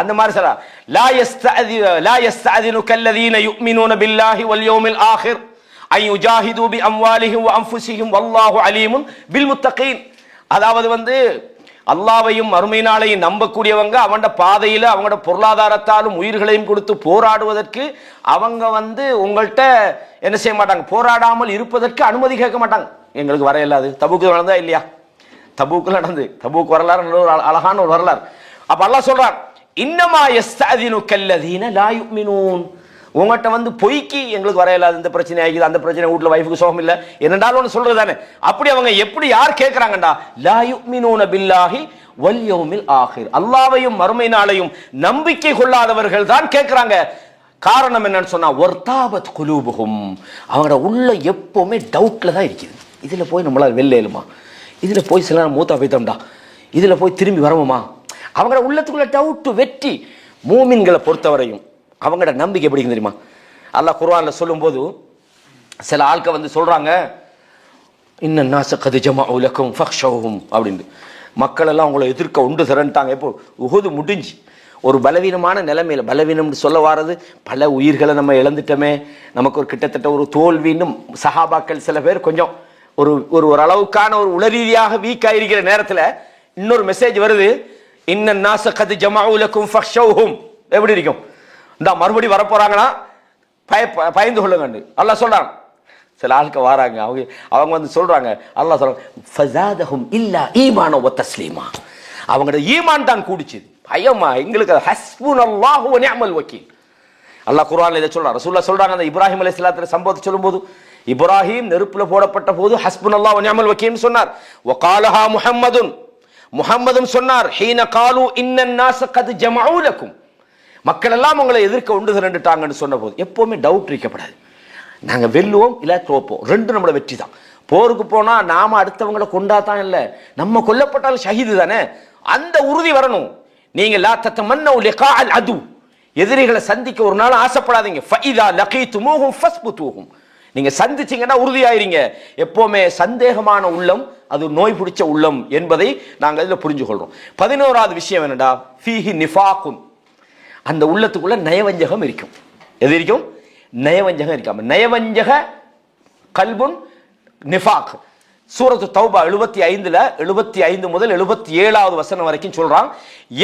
அந்த மாதிரி சொல்ல லா யஸ்தஅதினுக அல்லதீன யுமினூன பில்லாஹி வல் யௌமில் ஆகிர் அன் யுஜாஹிது பி அம்வாலிஹிம் வ அன்ஃபுஸிஹிம் வல்லாஹு அலீமுன் பில் முத்தகீன். அதாவது வந்து அல்லாஹ்வையும் மறுமை நாளையும் நம்பக்கூடியவங்க அவங்களோட பாதையில அவங்களோட பொருளாதாரத்தாலும் உயிர்களையும் கொடுத்து போராடுவதற்கு அவங்க வந்து உங்கள்கிட்ட என்ன செய்ய மாட்டாங்க, போராடாமல் இருப்பதற்கு அனுமதி கேட்க மாட்டாங்க. எங்களுக்கு வர இல்லாது. தபூக்கு நடந்தா இல்லையா? தபூக்கு நடந்து, தபூக்கு வரலாறு ஒரு அழகான ஒரு வரலாறு. அப்ப அல்லாஹ் சொல்றான், இன்னமா யஸ்தஅதினுக அல்லதீன லா யுமினூன். உங்கள்கிட்ட வந்து பொய்க்கு எங்களுக்கு வர இல்லாது, இந்த பிரச்சனை ஆகிது, அந்த பிரச்சனை, வீட்டுல வைஃபுக்கு சோகம் இல்லை என்னடாலும் ஒன்று சொல்றது தானே. அப்படி அவங்க எப்படி யார் கேட்கிறாங்கடா, லா யுமினூன பில்லாஹி வல் யௌமில் ஆகிர், அல்லாஹ்வையும் மறுமை நாளையும் நம்பிக்கை கொள்ளாதவர்கள் தான் கேட்கிறாங்க. காரணம் என்னன்னு சொன்னா வர்தாபத் குலூபுஹும், அவங்களோட உள்ள எப்பவுமே டவுட்ல தான் இருக்குது. இதுல போய் நம்மளால வெல்லேலுமா, இதுல போய் சில நேரம் மூத்தா போய்த்தோம்டா, இதுல போய் திரும்பி வரவுமா, அவங்களோட உள்ளத்துக்குள்ள டவுட் வெற்றி. மூமின்களை பொறுத்தவரையும் அவங்களோட நம்பிக்கை எப்படி தெரியுமா? அல்லாஹ் குர்ஆன்ல சொல்லும்போது சில ஆட்கள் வந்து சொல்றாங்க, இன்ன நாஸ கத் ஜமஉ லக்கும் ஃபக்ஷவுஹும் அப்படின்னு. மக்கள் எல்லாம் உங்களை எதிர்க்க உண்டு திரண்டாங்க. எப்போ உஹது முடிஞ்சு ஒரு பலவீனமான நிலைமையில, பலவீனம் சொல்ல வாரது பல உயிர்களை நம்ம இழந்துட்டோமே, நமக்கு ஒரு கிட்டத்தட்ட ஒரு தோல்வின்னு சஹாபாக்கள் சில பேர் கொஞ்சம் ஒரு ஒரு அளவுக்கான ஒரு உளரீதியாக வீக் ஆயிருக்கிற நேரத்தில் இன்னொரு மெசேஜ் வருது, இன்ன நாஸ கத் ஜமஉ லக்கும் ஃபக்ஷவுஹும். எப்படி இருக்கும்? இந்த மறுபடி வரப்போறாங்கன்னா பயந்து கொள்ளுங்க அல்லாஹ் சொல்றாங்க. சில ஆட்கள் வராங்க, அவங்க வந்து சொல்றாங்க, அல்லாஹ் சொல்றாங்க ஃபஸாதஹும் இல்லா ஈமான வ தஸ்லீமா, அவங்களோட ஈமான் தான் கூடிச்சு, பயமா எங்களுக்கு ஹஸ்புனல்லாஹு வ நிஅமல் வக்கீல். அல்லாஹ் குர்ஆன்ல இதை சொல்றான். ரசூலுல்லாஹ் சொல்றாங்க, அந்த இப்ராஹிம் அலைஹிஸ்ஸலாத்து சம்பவத்தை சொல்லும்போது, இப்ராஹிம் நெருப்புல போடப்பட்ட போது ஹஸ்புனல்லாஹு வ நிஅமல் வக்கீல்னு சொன்னார். வ காலஹா முஹம்மதுன், முஹம்மதும் சொன்னார், ஹீன காலு இன்னன் நாஸ கத் ஜமஉ லக்கும், மக்கள் எல்லாம் உங்களை எதிர்க்க உண்டு திரண்டுட்டாங்கன்னு சொன்ன போது எப்பவுமே டவுட் இருக்கப்படாது. நாங்க வெல்லுவோம் இல்ல தோப்போம், ரெண்டு நம்மளோட வெற்றி தான். போருக்கு போனா நாம அடுத்தவங்களை கொண்டாதான் இல்லை, நம்ம கொல்லப்பட்டாலும் ஷஹீது தானே, அந்த உறுதி வரணும். நீங்க லா தத்தமன்னவு லிகாஅல் அது, எதிரிகளை சந்திக்க ஒரு நாள் ஆசைப்படாதீங்க. ஃபஇதா லகீதுமூஹும் ஃபஸ்புதூஹும், நீங்க சந்திச்சீங்கன்னா உறுதியாயிருங்க. எப்பவுமே சந்தேகமான உள்ளம் அது நோய் பிடிச்ச உள்ளம் என்பதை நாங்கள் இதுல புரிஞ்சு கொள்றோம். 11வது விஷயம் என்னடா, ஃபீஹி நிஃபாகுன், அந்த உள்ளத்துக்குள்ள நயவஞ்சகம் இருக்கும். எது இருக்கும்? நயவஞ்சகம் இருக்காம, நயவஞ்சக கல்புன் நிஃபாக். சூரத்து தௌபா 75ல 75 முதல் 77வது வசனம் வரைக்கும் சொல்றான்,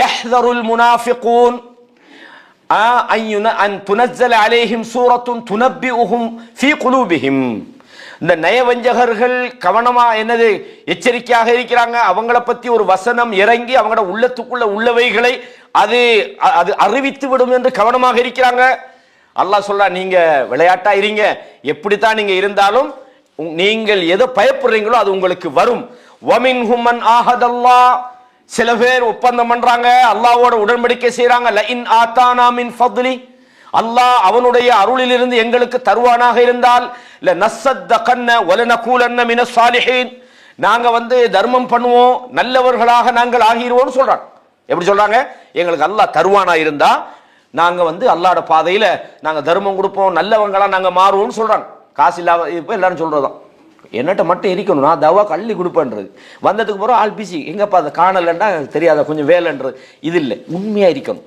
யஹ்தருல் முனாஃபிகூன் அன் துனஸ்ஸல அலைஹிம் சூரத்துன் துனப்பிஉஹும் ஃபீ குலூபிஹிம். இந்த நயவஞ்சகர்கள் கவனமா என்னது எச்சரிக்கையாக இருக்கிறாங்க. அவங்கள பத்தி ஒரு வசனம் இறங்கி அவங்களோட உள்ளத்துக்குள்ள உள்ளவைகளை அது அது அறிவித்து விடும் என்று கவனமாக இருக்கிறாங்க. அல்லாஹ் சொல்றா, நீங்க விளையாட்டா இருங்க, எப்படித்தான் நீங்க இருந்தாலும் நீங்கள் எதை பயப்படுறீங்களோ அது உங்களுக்கு வரும். வமின்ஹும் மன் ஆஹதல்லாஹ், சில பேர் ஒப்பந்தம் பண்றாங்க, அல்லாஹ்வோட உடன்படிக்கை செய்றாங்க. லஇன் ஆதானா மின் ஃபத்லி, அல்லாஹ் அவனுடைய அருளிலிருந்து எங்களுக்கு தருவானாக இருந்தால் லனஸத்தகன்ன வலனகூலன்ன மினஸ் சாலிஹீன், நாங்க வந்து தர்மம் பண்ணுவோம், நல்லவர்களாக நாங்கள் ஆகிடுவோம்னு சொல்றாங்க. எப்படி சொல்றாங்க? எங்களுக்கு அல்லாஹ் தருவானா இருந்தா நாங்க வந்து அல்லாஹ்வோட பாதையில நாங்க தர்மம் கொடுப்போம், நல்லவங்களா நாங்க மாறுவோம்னு சொல்றாங்க. காசு இல்லாம இப்ப எல்லாரும் சொல்றதுதான், என்னட்ட மட்டும் இருக்கணும், நான் தவா கள்ளி கொடுப்பேன்றது. வந்ததுக்கு போற ஆள் பிசி, எங்கப்பா அதை காணலன்னா தெரியாத கொஞ்சம் வேலைன்றது. இது இல்லை, உண்மையா இருக்கணும்.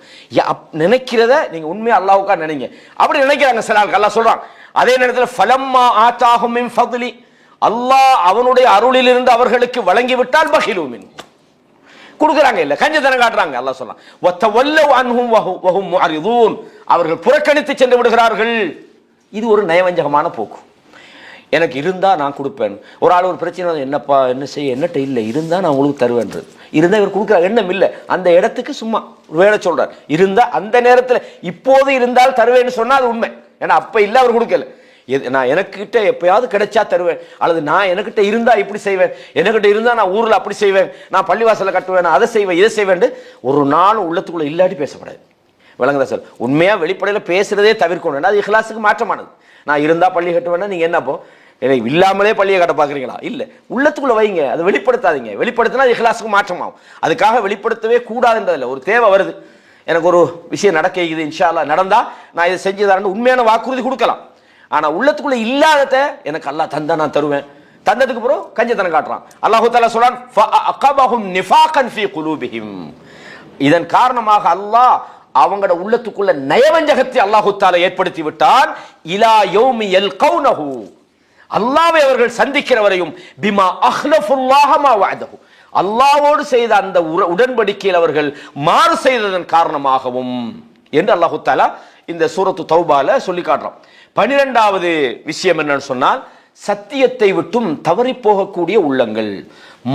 நினைக்கிறத நீங்க உண்மையா அல்லாஹ்வுக்கா நினைங்க. அப்படி நினைக்கிறாங்க சில ஆள். அல்லாஹ் சொல்றான் அதே நேரத்தில் ஃபலம்மா ஆதாஹும் மின் ஃபத்லி, அல்லாஹ் அவனுடைய அருளிலிருந்து அவர்களுக்கு வழங்கி விட்டால் பகிலு மின், கொடுக்குறாங்க இல்ல, கஞ்சத்தனம் காட்டுறாங்க. அல்லாஹ் சொல்றான் வத்தவல்லவ் அன்ஹும் வஹும் முஅரிதூன், அவர்கள் புறக்கணித்து சென்று விடுகிறார்கள். இது ஒரு நயவஞ்சகமான போக்கு. எனக்கு இருந்தா நான் கொடுப்பேன். ஒரு ஆள் ஒரு பிரச்சனை, என்னப்பா என்ன செய்ய, என்னட்ட இல்லை, இருந்தா நான் உங்களுக்கு தருவேன்றது. இருந்தா இவர் கொடுக்குற எண்ணம் இல்லை, அந்த இடத்துக்கு சும்மா வேலை சொல்றார். இருந்தா அந்த நேரத்தில் இப்போது இருந்தால் தருவேன்னு சொன்னா அது உண்மை. ஏன்னா அப்ப இல்லை, அவர் கொடுக்கல. நான் எனக்கிட்ட எப்பயாவது கிடைச்சா தருவேன், அல்லது நான் எனக்கிட்ட இருந்தா இப்படி செய்வேன், எனக்கிட்ட இருந்தா நான் ஊர்ல அப்படி செய்வேன், நான் பள்ளிவாசல கட்டுவேன், அதை செய்வேன், இதை செய்வேன். ஒரு நாள் உள்ளத்துக்குள்ள இல்லாட்டி பேசப்படாது. விளங்குதா சார்? உண்மையா வெளிப்படையில பேசுறதே தவிர்க்கணும். அது இஹ்லாஸுக்கு மாற்றமானது. நான் இருந்தா பள்ளி கட்டுவேன்னா நீங்க என்னப்போ எனக்கு இல்லாமலே பள்ளியை கட்ட பார்க்குறீங்களா? இல்லை, உள்ளத்துக்குள்ள வைங்க, அதை வெளிப்படுத்தாதீங்க. வெளிப்படுத்தினா இஹ்லாஸுக்கு மாற்றமாகும். அதுக்காக வெளிப்படுத்தவே கூடாதுன்றதில்லை. ஒரு தேவை வருது, எனக்கு ஒரு விஷயம் நடக்குது, இன்ஷா அல்லாஹ் நடந்தா நான் இதை செஞ்சு தரேன்னு உண்மையான வாக்குறுதி கொடுக்கலாம். ஆனால் உள்ளத்துக்குள்ள இல்லாதத எனக்கு அல்லாஹ் தந்தா நான் தருவேன், தந்ததுக்கு பிறகு கஞ்சத்தனம் காட்டுறான். அல்லாஹு தஆலா சொல்றான் ஃபஅகபஹும் நிஃபாகன் ஃபீ குலூபிஹிம். இதன் காரணமாக அல்லாஹ் அவங்களோட உள்ளத்துக்குள்ள நயவஞ்சகத்தை அல்லாஹு தஆலா ஏற்படுத்தி விட்டான். இலா யௌமி யல்கௌனஹு, அல்லாஹ்வை அவர்கள் சந்திக்கிற வரையும் பிமா அஹ்லஃபுல்லாஹ மா வஅதஹு, அல்லாஹ்வோடு செய்த அந்த உடன்படிக்கையில் அவர்கள் மாறு செய்ததன் காரணமாகவும் என்று அல்லாஹு தஆலா இந்த சூரத்து தௌபால சொல்லி காட்டுறான். 12வது விஷயம் என்னன்னு சொன்னால், சத்தியத்தை விட்டும் தவறி போகக்கூடிய உள்ளங்கள்.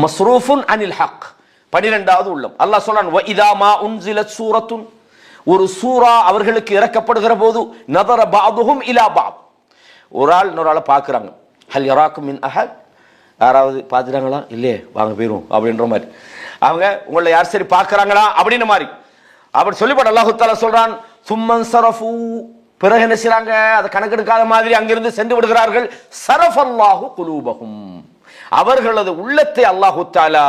மஸ்ரூஃபுன் அனில் ஹக், 12வது உள்ளம். அல்லாஹ் சொல்றான் வ இதா மா உன்சிலத் சூரத்துன், ஒரு சூரா அவர்களுக்கு இறக்கப்படுகிற போது நதர பஅதுஹும் இலா பஅத், ஒரு ஆள் இன்னொரு ஆளை பார்க்குறாங்க. ஹல் யராக்கும் மின் அஹத், யாராவது பார்த்துட்டாங்களா? இல்லையே, வாங்க போயிடுவோம் அப்படின்ற மாதிரி. அவங்க உங்களை யார் சரி பார்க்குறாங்களா அப்படின்னு மாதிரி அப்படி சொல்லிப்பட அல்லாஹு தஆலா சொல்றான் சும்மன் சரஃபு, பிறகு என்ன செய்றாங்க? அதை கணக்கெடுக்காத மாதிரி அங்கிருந்து சென்று விடுகிறார்கள். சரஃபல்லாஹு குலூபஹும், அவர்களது உள்ளத்தை அல்லாஹு தஆலா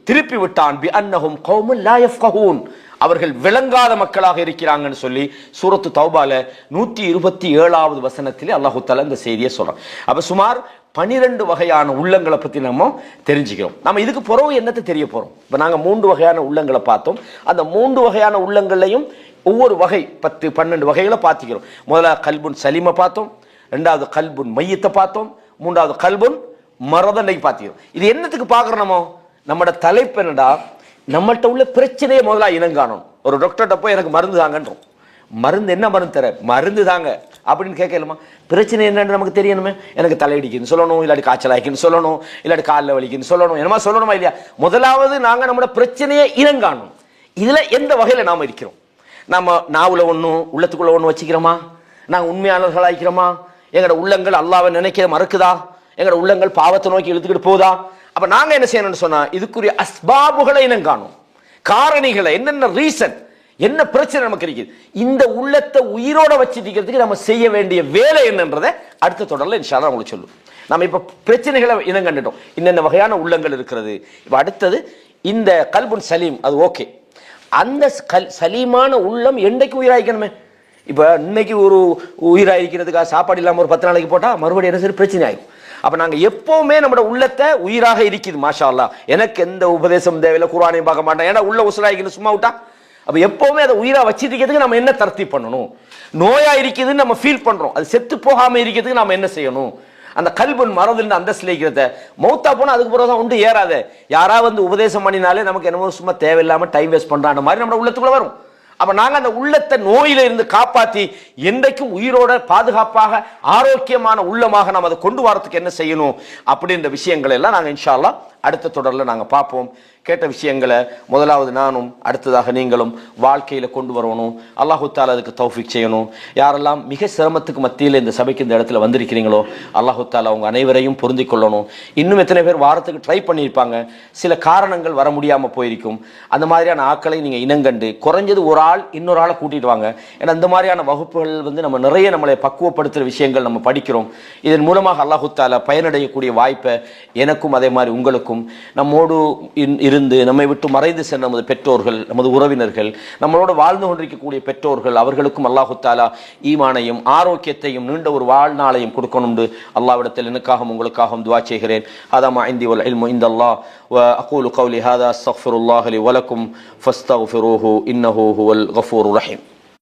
திருப்பி விட்டான். பி அன்னஹும் கௌமுன் லா யஃப்கஹூன், அவர்கள் விளங்காத மக்களாக இருக்கிறாங்கன்னு சொல்லி சூரத்து தௌபால 127வது வசனத்திலே அல்லாஹு தஆலா இந்த செய்தியை சொல்றான். அப்ப சுமார் 12 வகையான உள்ளங்களை பத்தி நம்ம தெரிஞ்சுக்கிறோம். நம்ம இதுக்கு பிறகு என்னத்தை தெரிய போறோம்? இப்ப நாங்க 3 வகையான உள்ளங்களை பார்த்தோம். அந்த 3 வகையான உள்ளங்களையும் ஒவ்வொரு வகை 10-12 வகைகளை பார்த்துக்கிறோம். முதல்ல கல்புன் சலீமை பார்த்தோம், 2வது கல்புன் மையத்தை பார்த்தோம், 3வது கல்புன் மரதனை பார்த்துக்கிறோம். இது என்னத்துக்கு பார்க்குறோம்? நம்மளோட தலைப்பு என்னடா, நம்மள்கிட்ட உள்ள பிரச்சனையை முதல்ல இனங்காணும். ஒரு டாக்டர்கிட்ட போய் எனக்கு மருந்து தாங்கன்றோம். மருந்து என்ன மருந்து தர? மருந்து தாங்க அப்படின்னு கேட்கலாமா? பிரச்சனை என்னன்னு நமக்கு தெரியணுமே. எனக்கு தலையடிக்குன்னு சொல்லணும், இல்லாட்டி காய்ச்சல் ஆகிக்குன்னு சொல்லணும், இல்லாட்டி காலில் வலிக்குன்னு சொல்லணும், என்னமா சொல்லணுமா இல்லையா? முதலாவது நாங்கள் நம்மளோட பிரச்சனையை இனங்காணும். இதுல எந்த வகையில நாம இருக்கிறோம்? நம்ம நாவுல ஒன்றும் உள்ளத்துக்குள்ள ஒன்று வச்சுக்கிறோமா? நாங்கள் உண்மையாளர்கள் ஆகிக்கிறோமா? எங்களோட உள்ளங்கள் அல்லாஹ்வை நினைக்க மறுக்குதா? எங்களோட உள்ளங்கள் பாவத்தை நோக்கி இழுத்துக்கிட்டு போதா? அப்ப நாங்க என்ன செய்யணும்னு சொன்னா, இதுக்குரிய அஸ்பாபுகளை இனங்காணும், காரணிகளை, என்னென்ன ரீசன், என்ன பிரச்சனை நமக்கு இருக்குது, இந்த உள்ளத்தை உயிரோட வச்சிருக்கிறதுக்கு நம்ம செய்ய வேண்டிய வேலை என்னன்றதை அடுத்த தொடர்ல இன்ஷா அல்லாஹ் உங்களுக்கு சொல்லுவோம். நம்ம இப்ப பிரச்சனைகளை இனங்கண்டுட்டோம், இன்னென்ன வகையான உள்ளங்கள் இருக்கிறது. இப்ப அடுத்தது இந்த கல்புன் சலீம், அது ஓகே. அந்த சலீமான உள்ளம் என்றைக்கு உயிராய்க்கணுமே. இப்ப இன்னைக்கு ஒரு உயிராயிருக்கிறதுக்காக சாப்பாடு இல்லாம ஒரு 10 நாளைக்கு போட்டா மறுபடியும் என்ன சரி பிரச்சனை ஆகும். அப்ப நாங்க எப்பவுமே நம்மளோட உள்ளத்தை உயிராக இருக்குது. மாஷா அல்லாஹ், எனக்கு எந்த உபதேசம் தேவையில்லை, குர்ஆனையும் பார்க்க மாட்டேன், ஏன்னா உள்ள உசுராய்க்குன்னு சும்மா விட்டா. அப்ப எப்பவுமே அதை உயிரா வச்சிருக்கிறதுக்கு நம்ம என்ன தர்த்தீப் பண்ணணும்? நோயா இருக்குதுன்னு நம்ம ஃபீல் பண்றோம், அது செத்து போகாம இருக்கிறதுக்கு நம்ம என்ன செய்யணும்? அந்த கல்புன் மரதில் அந்தஸ்துல இருக்கிறத மௌத்தா போனா அதுக்கு பிறகு ஒன்று ஏறாத. யாராவது வந்து உபதேசம் பண்ணினாலே நமக்கு என்னமோ சும்மா தேவையில்லாம டைம் வேஸ்ட் பண்றான மாதிரி நம்ம உள்ளத்துக்குள்ள வரும். அப்ப நாங்க அந்த உள்ளத்தை நோயில இருந்து காப்பாத்தி என்றைக்கும் உயிரோட பாதுகாப்பாக ஆரோக்கியமான உள்ளமாக நாம் அதை கொண்டு வரதுக்கு என்ன செய்யணும் அப்படின்ற விஷயங்கள் எல்லாம் நாங்க இன்ஷா அல்லாஹ் அடுத்த தொடர்ல நாங்க பார்ப்போம். கேட்ட விஷயங்களை முதலாவது நானும் அடுத்ததாக நீங்களும் வாழ்க்கையில கொண்டு வரணும். அல்லாஹு தஆலா அதுக்கு தௌஃபீக் செய்யணும். யாரெல்லாம் மிக சிரமத்துக்கு மத்தியில் இந்த சபைக்கு இந்த இடத்துல வந்திருக்கிறீங்களோ அல்லாஹு தஆலா உங்க அனைவரையும் பொருந்திக் கொள்ளணும். இன்னும் எத்தனை பேர் வாரத்துக்கு ட்ரை பண்ணியிருப்பாங்க, சில காரணங்கள் வர முடியாம போயிருக்கும். அந்த மாதிரியான ஆட்களை நீங்க இனங்கண்டு குறைஞ்சது ஒரு ஆள் இன்னொரு ஆளை கூட்டிட்டு வாங்க. ஏன்னா இந்த மாதிரியான வகுப்புகள் வந்து நம்ம நிறைய நம்மளை பக்குவப்படுத்துகிற விஷயங்கள் நம்ம படிக்கிறோம். இதன் மூலமாக அல்லாஹு தஆலா பயனடையக்கூடிய வாய்ப்பை எனக்கும் அதே மாதிரி உங்களுக்கும், நம்மோடு இருந்து நம்மை விட்டு மறைந்து சென்ற நமது பெற்றோர்கள், நமது உறவினர்கள், நம்மளோட வாழ்ந்து கொண்டிருக்கக்கூடிய பெற்றோர்கள், அவர்களுக்கும் அல்லாஹு தஆலா ஈமானையும் ஆரோக்கியத்தையும் நீண்ட ஒரு வாழ்நாளையும் கொடுக்கணும். அல்லாஹ்விடத்தில் எனக்காகவும் உங்களுக்காகவும் துஆ செய்கிறேன். ஹதா மா இன்தி வல் இல்மு இன்தல்லாஹ் வ அகூலு கௌலி ஹாதா அஸ்தக்ஃபிருல்லாஹ லி வ லக்கும் ஃபஸ்தக்ஃபிரூஹு இன்னஹு ஹுவல் கஃபூருர் ரஹீம்.